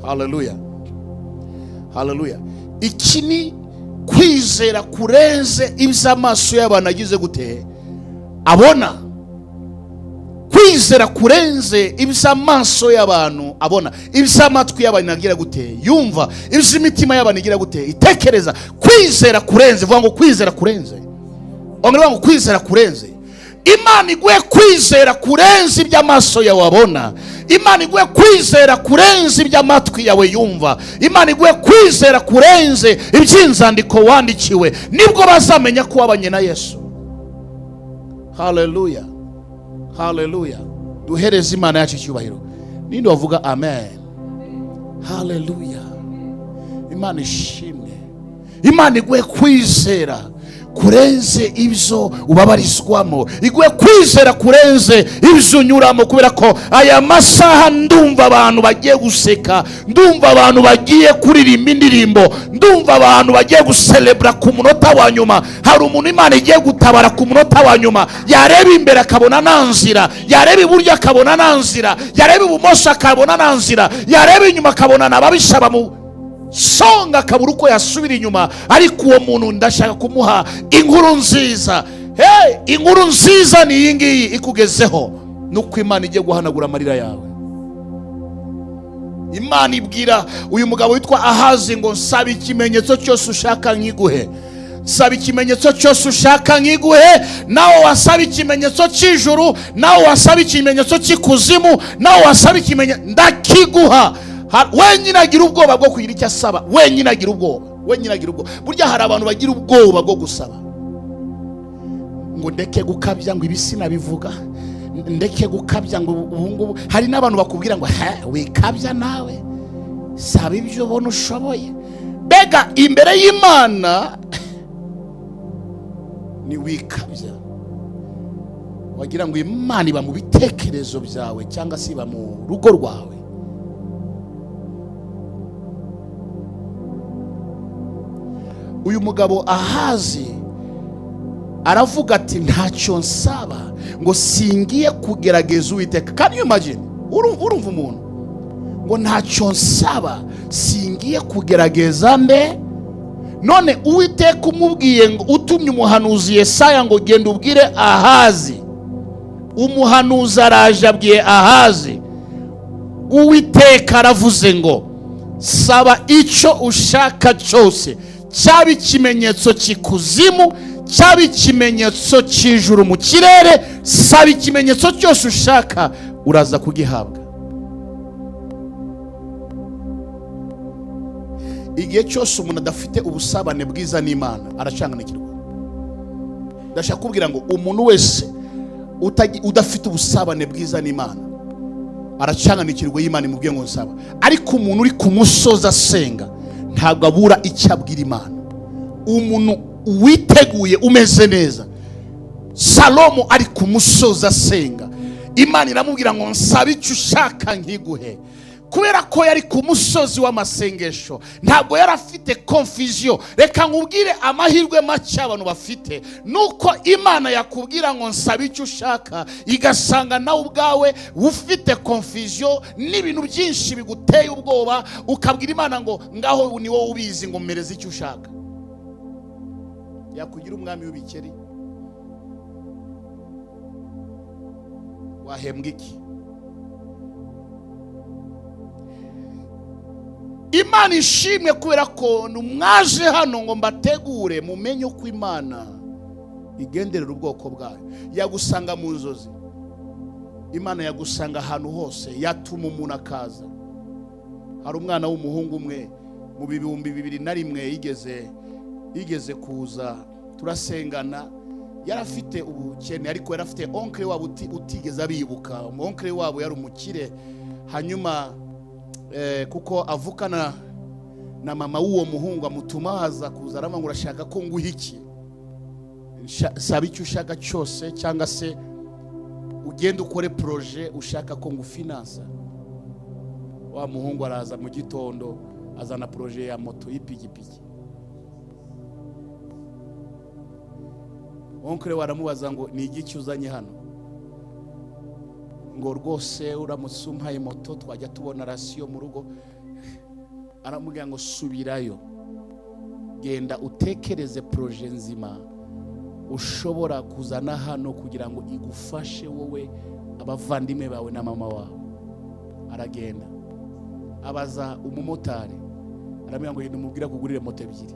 Haleluya, haleluya. Iki ni kwizera kurenze iby'amaso y'abantu agize gute abona. Kwizera kurenze iby'amaso y'abantu abona, iby'amatwi y'abantu agira gute yumva, iby'imitima y'abantu igira gute itekereza. Kwizera kurenze, vuga ngo kwizera kurenze, ongera ngo kwizera kurenze. Imana iguhe kwizera kurenze iby'amaso yawe abona. Imana iguhe kwizera kurenze iby'amatwi yawe yumva. Imana iguhe kwizera kurenze iby'inzandiko wandikiwe, nibwo bazamenya ko wabanye na Yesu. Haleluya, haleluya. Duhereze Imana yacu icyubahiro. Ninde wavuga amen? Haleluya. Imana ishimwe. Imana iguhe kwizera kurenze ibyo ubabarizwamo, iguhe kwizera kurenze ibyo unyuramo, kubera ko aya masaha ndumva abantu bagiye guseka, ndumva abantu bagiye kuririmba indirimbo, ndumva abantu bagiye guselebra ku munota wa nyuma. Hari umuntu Imana igiye gutabara ku munota wa nyuma, yareba imbere akabona nanzira, yareba iburyo akabona nanzira, yareba ibumoso akabona nanzira, yareba inyuma akabona nababisha bamu songa akabura uko yasubira inyuma. Ariko uwo muntu ndashaka kumuha inkuru nziza. Inkuru nziza ni iyi ngiyi ikugezeho, nuko Imana igiye guhanagura amarira yawe. Imana ibwira uyu mugabo witwa Ahazi ngo nsaba ikimenyetso cyose ushaka nkiguhe. Saba ikimenyetso cyose ushaka nkiguhe. Nawe wasaba ikimenyetso cy'ijuru, nawe wasaba ikimenyetso cy'ikuzimu, nawe wasaba ikimenyetso, ndakiguha. Wenyine agira ubwoba bwo kugira icyo asaba, wenyine agira ubwoba, wenyine agira ubwoba. Burya hari abantu bagira ubwoba bwo gusaba, ngo ndeke gukabya ngo ibisina bivuga, ndeke gukabya ngo ubungubu. Hari n'abantu bakubwira ngo wikabya nawe, saba ibyo ubona ushoboye. Bega imbere y'Imana ni wikabya, wagira ngo Imana iba mu bitekerezo byawe cyangwa se iba mu rugo rwawe. Uyu mugabo Ahazi aravuga ati ntacyo nsaba ngo singiye kugerageza Uwiteka. Can you imagine? Urumva umuntu ngo ntacyo nsaba singiye kugerageza mbe. None Uwiteka umubwiye ngo utumye umuhanuzi Yesaya ngo genda ubwire Ahazi. Umuhanuzi araje abwiye Ahazi, Uwiteka aravuze ngo saba icyo ushaka cyose, cyaba ikimenyetso cy'ikuzimu, cyaba ikimenyetso cy'ijuru mu kirere, saba ikimenyetso cyose ushaka uraza kugihabwa. Igihe cyose umuntu adafite ubusabane bwiza n'Imana aracanganikirwa. Ndashaka kubwira ngo umuntu wese udafite ubusabane bwiza n'Imana aracanganikirwa. y'Imana imubwiye ngo nsaba. Ariko umuntu uri ku musozi asenga ntabwo abura icyo abwira Imana. Umuntu witeguye umeze neza, Salomo ari ku musozi asenga, Imana iramubwira ngo nsaba icyo ushaka nkiguhe. Kubera ko yari ku musozi w'amasengesho, ntabwo yari afite confusion. Reka nkubwire amahirwe make abantu bafite, nuko Imana yakubwira ngo nsaba icyo ushaka, igasanga nawe ubwawe ufite confusion n'ibintu byinshi biguteye ubwoba, ukabwira Imana ngo ngaho ni wowe ubizi ngo mmereze icyo ushaka. Yakugira umwami w'ibikeri, wahembwa iki? Imana ishimwe kubera ko numwaje hano ngo mbategure mumenye uko Imana igenderera ubwoko bwayo. Yagusanga mu nzozi, Imana yagusanga ahantu hose, yatuma umuntu akaza. Hari umwana w'umuhungu umwe mu 2001 yigeze kuza turasengana, yarafite ubukene ariko yarafite onkle wabo utigeze abibuka. Onkle wabo yari umukire, hanyuma kuko avukana na mama w'uwo muhungu amutuma haza kuza aramanga urashaka ko nguha iki. saba icyo ushaka cyose, cyangwa se ugenda ukore projet ushaka ko ngufinansa. Wa muhungu araza mu gitondo azana projet ya moto y'ipigipigi. Onkure waramubaza ngo ni igiki uzanye hano? Ngo rwose uramutse umpaye moto twajya tubona rasiyo mu rugo. Aramubwira ngo subirayo, genda utekereze projet nzima ushobora kuzana hano kugira ngo igufashe wowe, abavandimwe bawe na mama wawe. Aragenda abaza umumotari, aramubwira ngo ndimubwira kugurire moto ebyiri.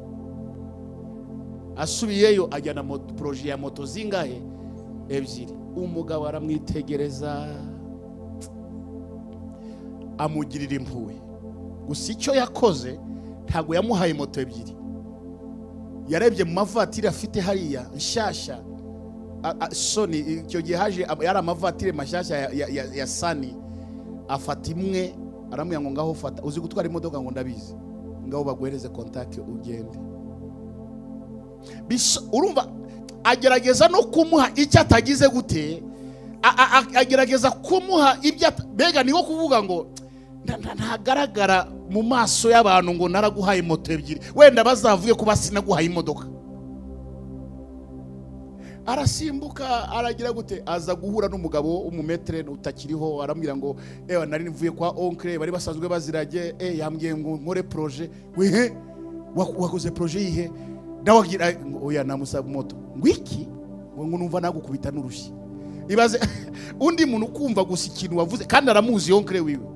Asubiyeyo ajyana projet ya moto zingahe? Ebyiri. Umugabo aramwitegereza, amugirira impuhwe. Gusa icyo yakoze ntago yamuhaye moto ebyiri. Yarebye mu mavatiri afite hariya nshyashya, Sony icyo gihe haje yari amavatiri mashyashya ya Sani. Afata imwe, aramubwira ngo ngaho fata, uzi gutwara imodoka ngo ndabizi, ngaho baguhereze contact ugende. Urumva agerageza no kumuha icyo atagize gute, agerageza kumuha ibyo bega niho kuvuga ngo ntagaragara mu maso y'abantu ngo naraguhaye moto ebyiri, wenda bazavuye kuba sinaguhaye imodoka. Arasimbuka aragira gute, aza guhura n'umugabo umumetre utakiriho. Aramubwira ngo nari mvuye kwa oncle, bari basanzwe bazirage, yambwiye ngo nkore projet. Wehe wakoze projet yihe? Ndawagira oya namusaba moto. Ngwiki ngo numva nagukubita n'urushyi. Ibaze undi muntu kumva gusa ikintu wavuze kandi aramuzi oncle wiwe.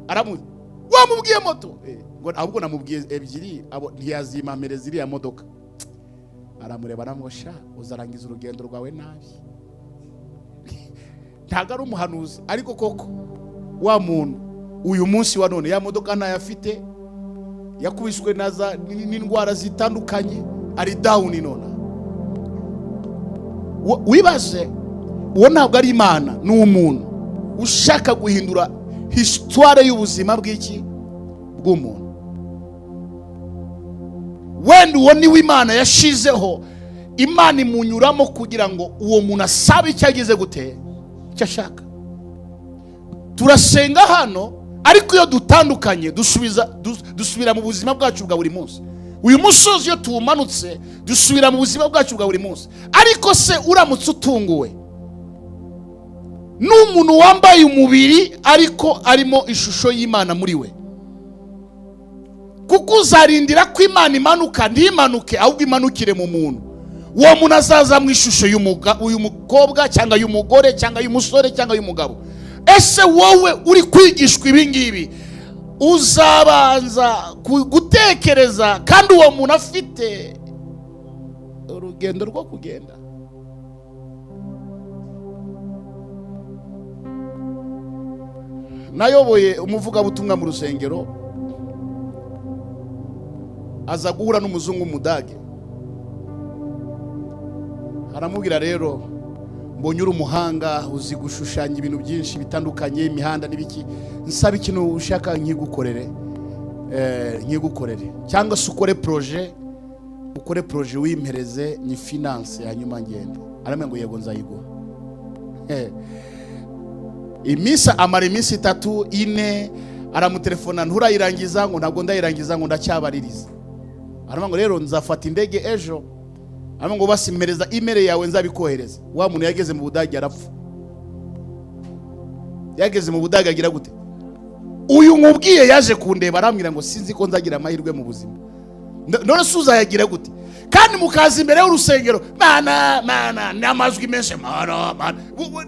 Aramuzi. Wamubwiye moto? Ngo ahubwo namubwiye ebyiri, abo ntiyazimamereza iriya modoka. Aramureba aramwosha, uzarangiza urugendo rwawe nabi. Ntago ari umuhanuzi, ariko koko wa muntu uyu munsi wa none ya modoka ntayafite, yakubiswe naza n'indwara zitandukanye, ari down nona. Wibaze uwo ntabwo ari Imana, ni umuntu ushaka guhindura histoire y'ubuzima bw'iki bw'umuntu. Wenda uwo ni w'Imana yashizeho, Imana imunyuramo kugira ngo uwo muntu asabe icyo agize gute, icyo ashaka. Turasenga hano, ariko iyo dutandukanye dusubira mu buzima bwacu bwa buri munsi. Uyu musozi iyo tuwumanutse dusubira mu buzima bwacu bwa buri munsi. Ariko se uramutse utunguwe n'umuntu wambaye umubiri ariko arimo ishusho y'Imana muri we, kuko uzarindira ko Imana imanuka, ntimanuke ahubwo imanukire mu muntu. Uwo muntu azaza mu ishusho y'uyu mukobwa cyangwa y'umugore cyangwa y'umusore cyangwa y'umugabo. Ese wowe uri kwigishwa ibi ngibi, uzabanza gutekereza kandi uwo muntu afite urugendo rwo kugenda. Nayoboye umuvugabutumwa mu rusengero, aza guhura n'umuzungu w'umudage. Aramubwira rero, mbonye uri umuhanga, uzi gushushanya ibintu byinshi bitandukanye, imihanda n'ibiki, nsaba ikintu ushaka nkigukorere, cyangwa se ukore projet wimpereze ni finance ya nyuma ngende. Aramubwira ngo yego nzayiguha. Amara iminsi 3 4, aramutelefona nturayirangiza, ngo ntabwo ndayirangiza, ngo ndacyabaririza. Aramubwira ngo rero nzafata indege ejo. Aramubwira ngo basimpereza email yawe nzabikohereza. Wa muntu yageze mu Budage arapfa. Yageze mu Budage agira gute? Uyu nkubwiye yaje kundeba, arambwira ngo sinzi ko nzagira amahirwe mu buzima. None suza yagira gute? Kandi mukazi imbere y'urusengero, mana namajwi menshi, mana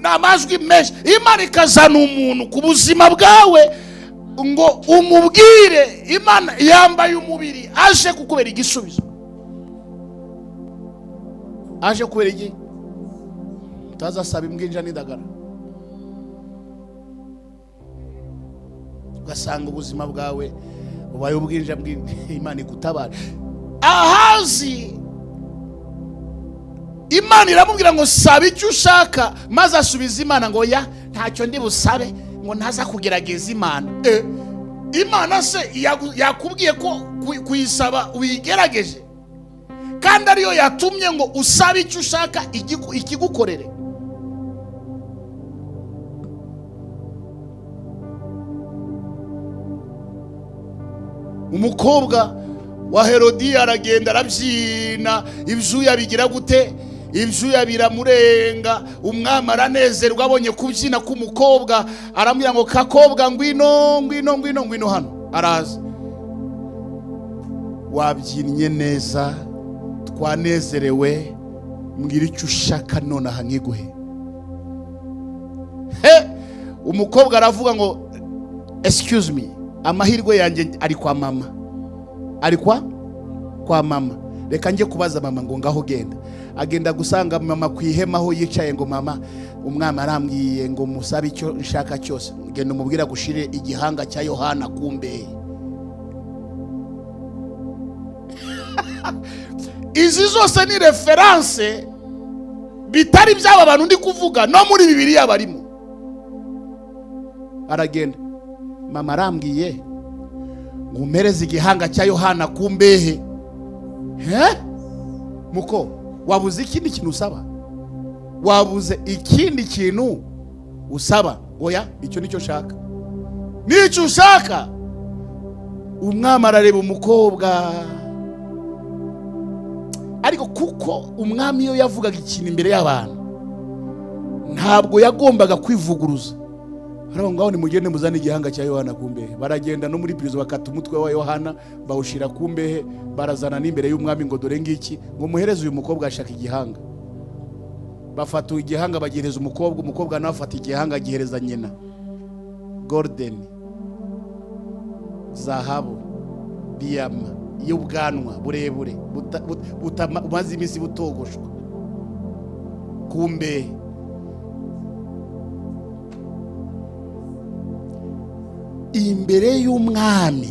namajwi menshi. Imana ikazana umuntu ku buzima bwawe ngo umubwire, Imana yambaye umubiri aje kukubera igisubizo. Aje kubera iki? Utazasaba imbwinja n'indagara. Ugasanga ubuzima bwawe ubaye ubwinja Imana igutabara. Ahazi Imana iramubwira ngo saba icyo ushaka, maze asubiza Imana ngo ya ntacyo ndi busabe, ngo ntaza kugerageza Imana. Imana se yakubwiye ko kuyisaba uyigerageje? kandi ariyo yatumye ngo usabe icyo ushaka ikigukorere. Umukobwa wa Herodiya aragenda arabyina, ibyuya bigira gute, ibyuya biramurenga. Umwami aranezerwa abonye kubyina k'umukobwa, aramubwira ngo kakobwa ngwino hano. Araza, wabyinnye neza, twanezerewe, mbwira icyo ushaka nonaha nkiguhe. Umukobwa aravuga ngo excuse me, amahirwe yanjye ari kwa mama. Ari kwa mama. Reka njye kubaza mama ngo ngaho genda. Agenda gusanga mama ku ihema aho yicaye, ngo mama, umwami arambwiye ngo musabe icyo nshaka cyose. Genda umubwira gushire igihanga cya Yohana kumbe. Izi zose ni reference bitari byaba abantu ndi kuvuga, no muri Bibiliya barimo. Aragenda, mama arambwiye ngo umereze igihanga cya Yohana kumbehe. Muko, wabuze ikindi kintu usaba? Wabuze ikindi kintu usaba? Oya, icyo nicyo shaka. Nicyo ushaka. Umwami arareba umukobwa, ariko kuko umwami iyo yavugaga ikintu imbere y'abantu ntabwo yagombaga kwivuguruza. Haraho ngaho nimugende muzane igihanga cya Yohana kumbehe. Baragenda no muri prison bakata umutwe wa Yohana bawushira kumbehe, barazana n'imbere y'umwami ngo dore ngiki, ngo muhereze uyu mukobwa ashaka igihanga. Bafata igihanga bagihereza umukobwa, umukobwa nawe afata igihanga agihereza nyina. Golden, zahabu, diyama, y'ubwanwa burebure bumaze iminsi butogoshwa kumbehe. Imbere y'umwami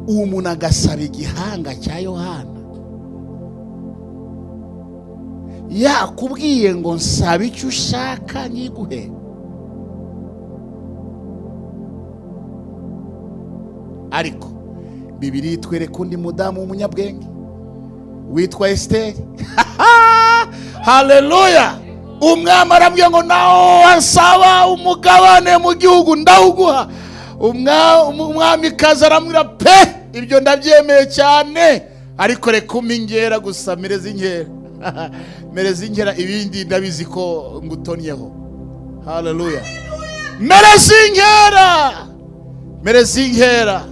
umuntu agasaba igihanga cya Yohana, yakubwiye ngo nsaba icyo ushaka nkiguhe. Ariko Bibiliya itwereka undi mudamu w'umunyabwenge witwa Esteri. Haleluya! Umwami arambwiye ngo naho wasaba umugabane mu gihugu ndawuguha. Umwami kaza aramwira pe, ibyo ndabyemeye cyane, ariko reka umingera gusa, mereza inkera. Mereza inkera, ibindi ndabizi ko ngutonyeho. Haleluya! Mereza inkera, mereza inkera.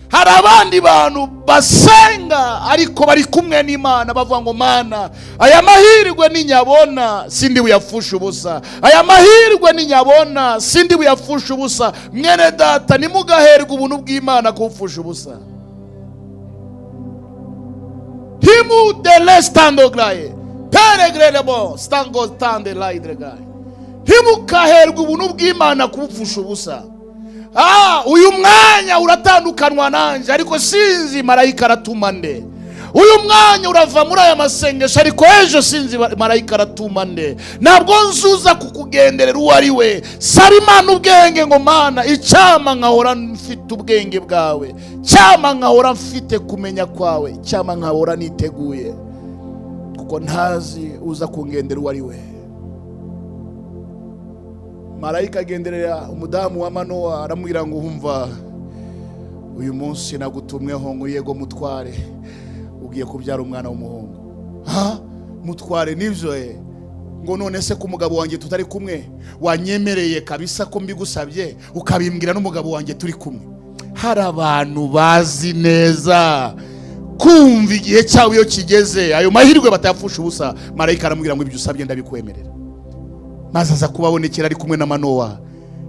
Hari abandi bantu basenga ariko bari kumwe n'Imana, bavuga ngo Mana, aya mahirwe ninyabona sindi buyafusha ubusa. Aya mahirwe ninyabona sindi buyafusha ubusa. Mwene data, nimugaherwe ubuntu bw'Imana kufusha ubusa. Himu de l'estando glaye peregrebo stango tande laidre glaye. Himu kaherwe ubuntu bw'Imana kufusha ubusa. Uyu mwanya uratandukanwa nanje, ariko sinzi marayika aratuma nde. Uyu mwanya urava muri aya masengesho, ariko ejo sinzi marayika aratuma nde. Ntabwo nzuza kukugenderera uwo ari we. Saba Imana ubwenge ngo Mana, icyama nkahora mfite ubwenge bwawe, cyama nkahora mfite kumenya kwawe, cyama nkahora niteguye, kuko ntazi uza kungendera uwo ari we. Marayika agenderera umudamu wa Manowa, aramubwira ngo humva, uyu munsi nagutumweho ngo yego mutware, ugiye kubyara umwana w'umuhungu. Mutware nivyo ngo none se ku mugabo wanjye tutari kumwe wanyemereye kabisa ko mbigusabye ukabimbwira n'umugabo wanjye turi kumwe. Hari abantu bazi neza kumva igihe cyawe iyo kigeze, ayo mahirwe batayapfusha ubusa. Marayika aramubwira ngo ibyo usabye ndabikwemerera. Maze aza kubabonekera ari kumwe na Manowa,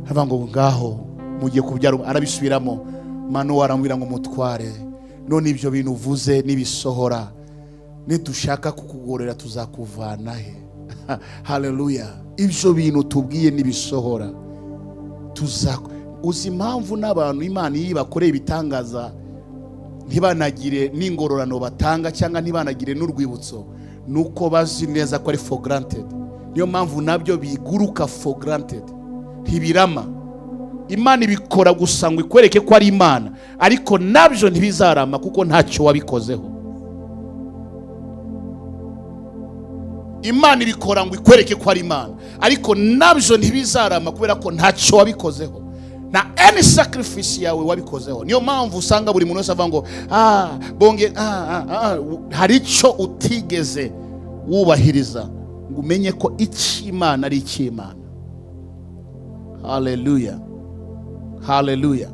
avuga ngo ngaho mugiye kubyara. Arabisubiramo. Manowa aramubwira ngo mutware, none ibyo bintu uvuze nibisohora, nidushaka kukugorera tuzakuvana he? Haleluya! Ibyo bintu tubwiye nibisohora uzi impamvu n'abantu Imana yibakoreye ibitangaza ntibanagire n'ingororano batanga cyangwa ntibanagire n'urwibutso, nuko bazi neza ko ari for granted. Niyo mpamvu nabyo biguruka for granted, ntibirama. Imana ibikora gusa ngo ikwereke ko ari Imana, ariko nabyo ntibizarama kuko ntacyo wabikozeho. Imana ibikora ngo ikwereke ko ari Imana, ariko nabyo ntibizarama kubera ko ntacyo wabikozeho, na any sacrifice yawe wabikozeho. Niyo mpamvu usanga buri muntu wese avuga ngo hari icyo utigeze wubahiriza ngo umenye ko icy'Imana ari icy'Imana. Haleluya, haleluya.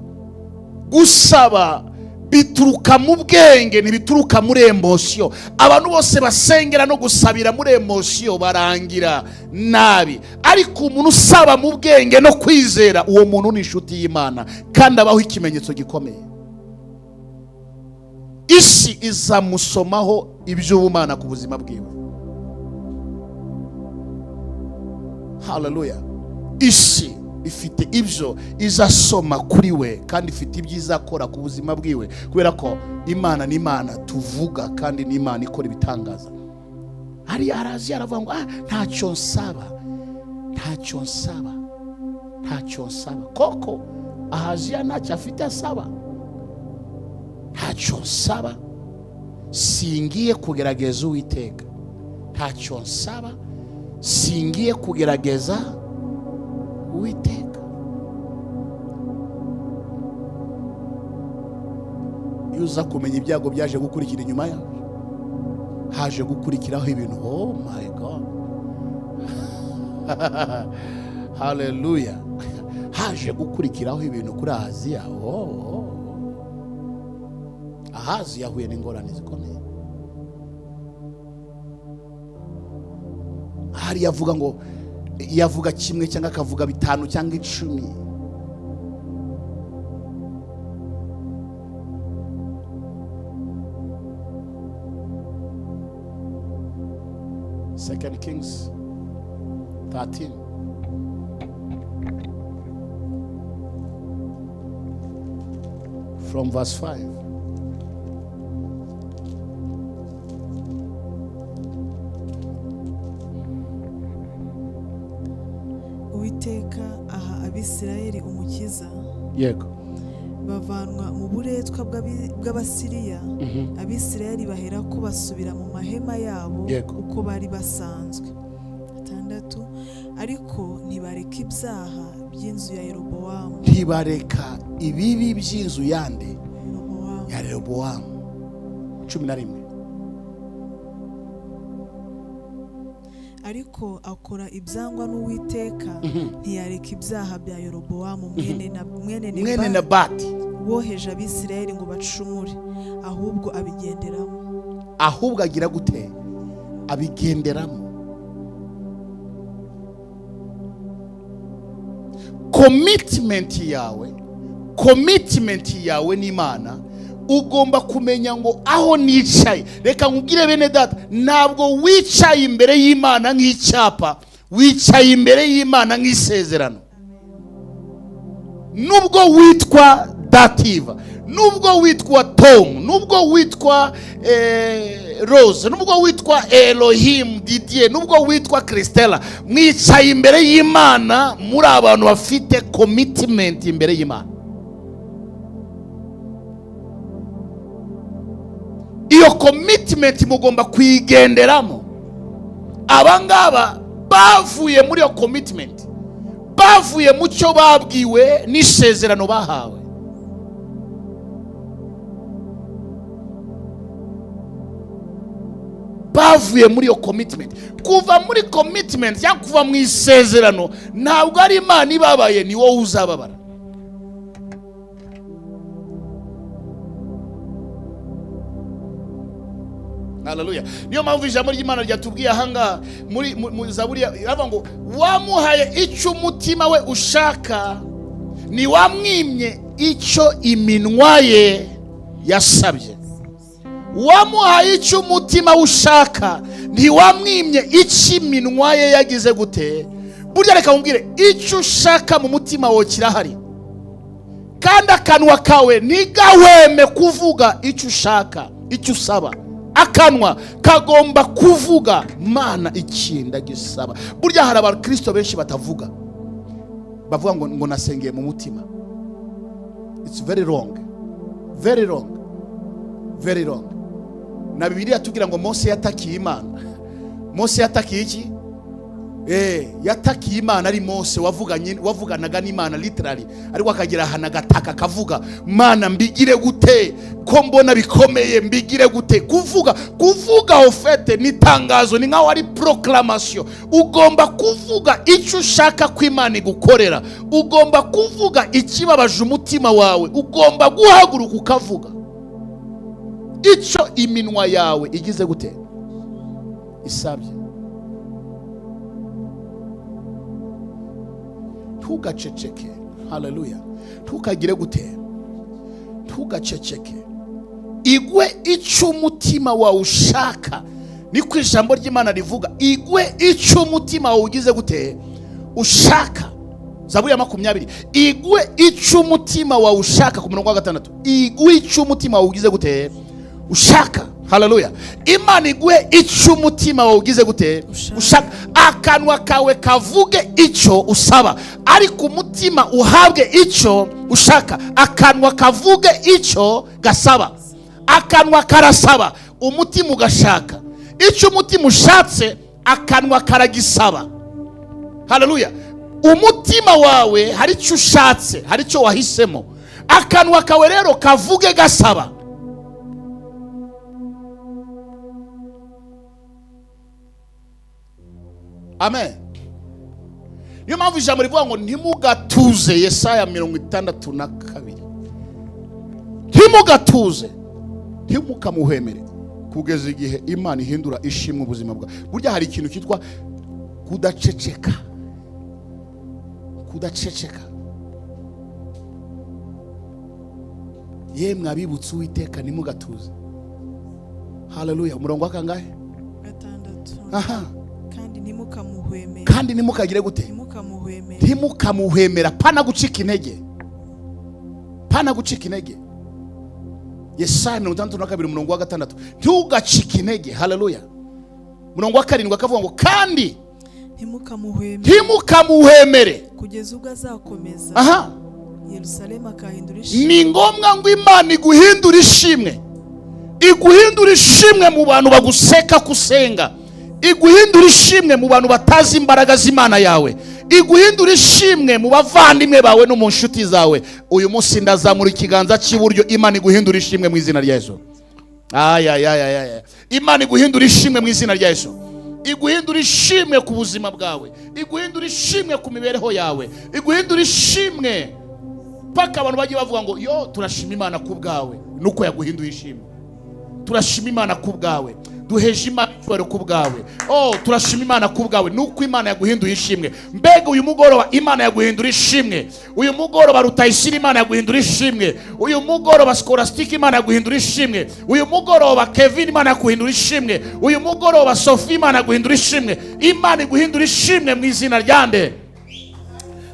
Gusaba bituruka mu bwenge, ntibituruka muri emotion. Abantu bose basengera no gusabira muri emotion barangira nabi, ariko umuntu usaba mu bwenge no kwizera, uwo muntu ni inshuti y'Imana kandi abaho ikimenyetso gikomeye. Isi izamusomaho iby'ubumana ku buzima bwiwe. Haleluya. Isi ifite ibyo izasoma kuri we kandi ifite ibyo izakora ku buzima bwiwe, kubera ko Imana ni Imana tuvuga kandi ni Imana ikora ibitangaza. Hari arazi aravuga ngo ntacyo nsaba, ntacyo nsaba, ntacyo nsaba. Koko ahaziya ntacyo afite asaba. Ntacyo nsaba, singiye kugerageza Uwiteka. Ntacyo nsaba, singiye kugerageza Uwiteka. Yuza kumenya ibyago byaje gukurikira inyuma yawe, haje gukurikiraho ibintu. Oh my God. Hallelujah. Haje gukurikiraho ibintu kuri Ahaziya. Ahaziya yahuye n'ingorane zikomeye. Hari yavuga ngo yavuga kimwe cyangwa akavuga bitanu cyangwa 10. Second Kings 13 from verse 5. Uwiteka aha Abisirayeli umukiza. Yego. Bavanwa mu buretwa bw'Abasiriya. Abisirayeli bahera ko basubira mu mahema yabo uko bari basanzwe. 6. Ariko ntibareka ibyaha by'inzu ya Yerobowamu. Ntibareka ibibi by'inzu yande ya Yerobowamu. 11. Ariko akora ibyangwa n'Uwiteka, ntiyareka ibyaha bya Yerobowamu mwene Nebati woheje Abisirayeli ngo bacumure, ahubwo abigenderamo. Ahubwo agira gute? Abigenderamo. Commitment yawe n'Imana, ugomba kumenya ngo aho nicaye, reka nkubwire bene data, ntabwo wicaye imbere y'Imana nk'icyapa, wicaye imbere y'Imana nk'isezerano. Nubwo witwa Dativa, nubwo witwa Tom, nubwo witwa Rose, nubwo witwa Elohim Didier, nubwo witwa Christella, mwicaye imbere y'Imana muri abantu bafite commitment imbere y'Imana. Iyo commitment mugomba kuyigenderamo. Abangaba bavuye muri iyo commitment, bavuye mu cyo babwiwe n'isezerano bahawe. Bavuye muri iyo commitment. Kuva muri commitment cyangwa kuva mu isezerano ntabwo ari Imana ibabaye, ni wowe uzababara. Hallelujah. Niyo mpamvu ijambo ry'Imana ryatubwiye ahanga muri Zaburi avuga ngo wamuhaye icyo umutima we ushaka, ni wamwimye icyo iminwa ye yasabye. Wamuhaye icyo umutima ushaka, ntiwamwimye icyo iminwa ye yagize gute? Burya reka nkubwire, icyo ushaka mu mutima wawe kirahari, kandi akanwa kawe ntigahweme kuvuga icyo ushaka, icyo usaba. Akanwa kagomba kuvuga Mana ikinda gisaba. Burya hari abakristo benshi batavuga, bavuga ngo nasengeye mu mutima. It's very wrong, very wrong, very wrong. Na Bibiliya tugira ngo Mose yatakiye Imana. Mose yatakiye iki? Yatakiye Imana ari Mose wavuganaga n'Imana literally, ariko akagira hana gataka kavuga, Mana mbigire gute ko mbona bikomeye, mbigire gute? Kuvuga ofete ni tangazo, ni nkaho ari proclamation. Ugomba kuvuga icyo ushaka ko Imana igukorera, ugomba kuvuga ikibabaje umutima wawe, ugomba guhaguruka ukavuga icyo iminwa yawe igize gute, isabye. Tugaceceke. Haleluya. Tukagire gute, tugaceceke. Igwe icyo umutima wawe ushaka, niko ijambo ry'Imana rivuga. Igwe icyo umutima wawe ugize gute, ushaka. Zaburi ya 20. Igwe icyo umutima wawe ushaka, ku murongo wa 6. Igwe icyo umutima wawe ugize gute, ushaka. Haleluya. Imana igwe icyo umutima wawe ugize gute, ushaka. Akanwa kawe kavuge icyo usaba, ariko umutima uhabwe icyo ushaka. Akanwa kavuge icyo gasaba, akanwa karasaba, umutima ugashaka. Icyo umutima ushatse, akanwa karagisaba. Haleluya. Umutima wawe hari icyo ushatse, hari icyo wahisemo. Akanwa kawe rero kavuge gasaba. Amen. Niyo mpamvu ijambo rivuga ngo ntimugatuze. Yesaya 62. Ntimugatuze, ntimukamuhemere kugeza igihe Imana ihindura ishimwe ubuzima bwawe. Burya hari ikintu cyitwa kudaceceka. Kudaceceka. Yemwe abibutse Uwiteka ntimugatuze. Haleluya. Umurongo wa kangahe? 6. Aha. Kandi nimukagire gute, ntimukamuhemera. Pana gucika intege, pana gucika intege. Yesaya 62 umurongo wa 6. Ntugacike intege. Haleluya. Umurongo wa 7 akavuga ngo kandi ntimukamuhemere kugeza ubwo azakomeza. Aha. Yerusalemu akahindura ishimwe. Ni ngombwa ngo Imana iguhindura ishimwe, iguhindura ishimwe mu bantu baguseka kusenga, iguhindura ishimwe mu bantu batazi imbaraga z'Imana yawe, iguhindura ishimwe mu bavandimwe bawe no mu nshuti zawe. Uyu munsi ndazamura ikiganza cy'iburyo, Imana iguhindura ishimwe mu izina rya Yesu. Imana iguhindura ishimwe mu izina rya Yesu. Iguhindura ishimwe ku buzima bwawe, iguhindura ishimwe ku mibereho yawe, iguhindura ishimwe paka abantu bagiye bavuga ngo yo turashima Imana ku bwawe. Nuko yaguhinduye ishimwe. Turashima Imana ku bwawe, duheje Imana icyubahiro ku bwawe. Turashima Imana ku bwawe, nuko Imana yaguhinduye ishimwe. Mbega uyu mugoroba Imana yaguhindura ishimwe. Uyu mugoroba Rutayisire Imana yaguhindura ishimwe. Uyu mugoroba Scholastic Imana yaguhindura ishimwe. Uyu mugoroba Kevin Imana yaguhindura ishimwe. Uyu mugoroba Sophie Imana yaguhindura ishimwe. Imana iguhindura ishimwe mu izina ryande.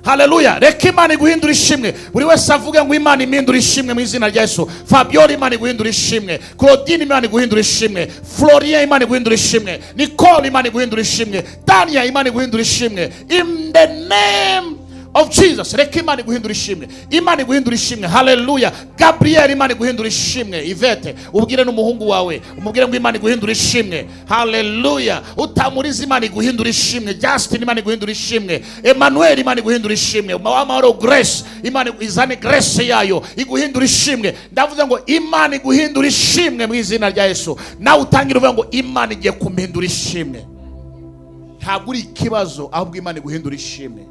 Haleluya. Reka Imana iguhindura ishimwe. Buri wese avuge ngo Imana impindura ishimwe mu izina rya Yesu. Fabiola Imana iguhindura ishimwe. Claudine Imana iguhindura ishimwe. Florien Imana iguhindura ishimwe. Nicole Imana iguhindura ishimwe. Tania Imana iguhindura ishimwe. In the name of Jesus. Reka Imana iguhindura ishimwe. Imana iguhindura ishimwe. Haleluya. Gabriel Imana iguhindura ishimwe. Yvette ubwire n'umuhungu wawe umubwire ngo Imana iguhindura ishimwe. Haleluya. Utamuriza Imana iguhindura ishimwe. Justin Imana iguhindura ishimwe. Emmanuel Imana iguhindura ishimwe. Mawamaro Grace Imana izane grace yayo iguhindura ishimwe. Ndavuze ngo Imana iguhindura ishimwe mu izina rya Yesu. Nawe utangira uvuga ngo Imana igiye kumpindura ishimwe. Ntabwo uri ikibazo, ahubwo Imana iguhindura ishimwe.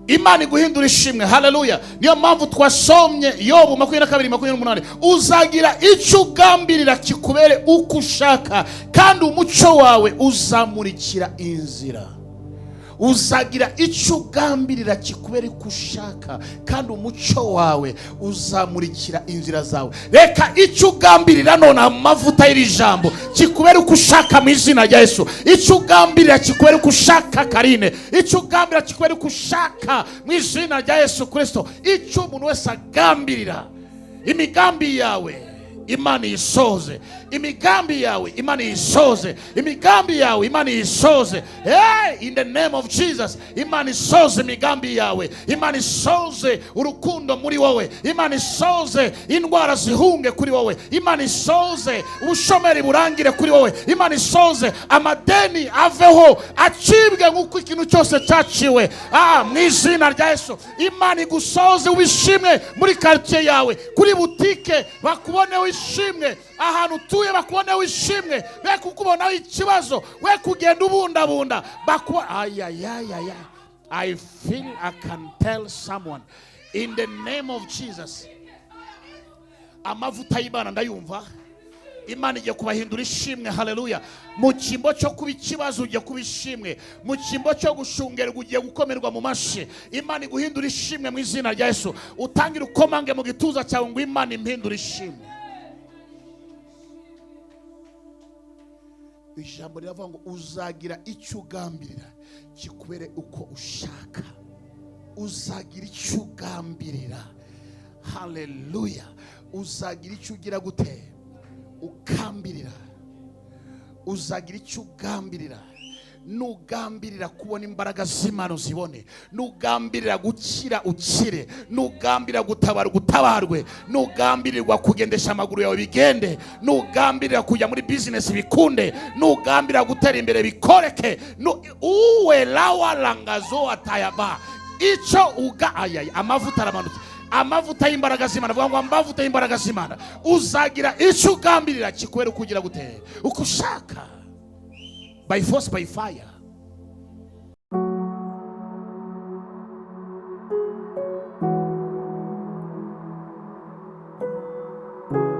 Imana iguhindura ishimwe. Haleluya. Niyo mpamvu twasomye Yobu 22:28. Uzagira icyo ugambirira kikubere uko ushaka, kandi umucyo wawe uzamurikira inzira. Uzagira icyo ugambirira kikubere uko ushaka, kandi umucyo wawe uzamurikira inzira zawe. Reka icyo ugambirira none amavuta y'iri jambo kikubere uko ushaka mu izina rya Yesu. Icyo ugambirira kikubere uko ushaka Karine. Icyo ugambirira kikubere uko ushaka mu izina rya Yesu Kristo. Icyo umuntu wese agambirira imigambi yawe Imana isoze. imigambi yawe Imana isoze, imigambi yawe Imana isoze. Hey, in the name of Jesus, Imana isoze imigambi yawe, Imana isoze urukundo muri wowe, Imana isoze indwara zihunge kuri wowe, Imana isoze ubushomeri burangire kuri wowe, Imana isoze amadeni aveho acibwe nk'uko ikintu cyose cyaciwe mu izina rya Yesu. Imana igusoze ubishimwe muri quartier yawe, kuri butike bakuboneho ishimwe, ahantu utuye bakuboneho ishimwe, be kukubonaho ikibazo, we kugenda ubundabunda I feel I can tell someone in the name of Jesus. Amavuta y'Imana ndayumva, Imana igiye kubahindura ishimwe. Haleluya. Mu cyimbo cyo kuba ikibazo ugiye kuba ishimwe, mu cyimbo cyo gushungerwa ugiye gukomerwa mu mashi. Imana iguhindura ishimwe mu izina rya Yesu. Utangira ukomange mu gituza cyawe ngo Imana impindura ishimwe. Ijambo riravuga ngo uzagira icyo ugambirira kikubere uko ushaka. Uzagira icyo ugambirira. Haleluya. Uzagira icyo ugira gute? Ukambirira. Uzagira icyo ugambirira. Nugambirira kubona imbaraga z'Imana uzibone, nugambirira gukira ukire, nugambirira gutabara gutabarwe, nugambirirwa kugendesha amaguru yawe bigende, nugambirira kujya muri business bikunde, nugambirira gutera imbere bikoreke, uwe lawa langazo atayaba. Icyo uga amavuta aramanutse, amavuta y'imbaraga z'Imana. Avuga ngo amavuta y'imbaraga z'Imana. Uzagira icyo ugambirira kikubera kugira gute? Uko ushaka. By force, by fire.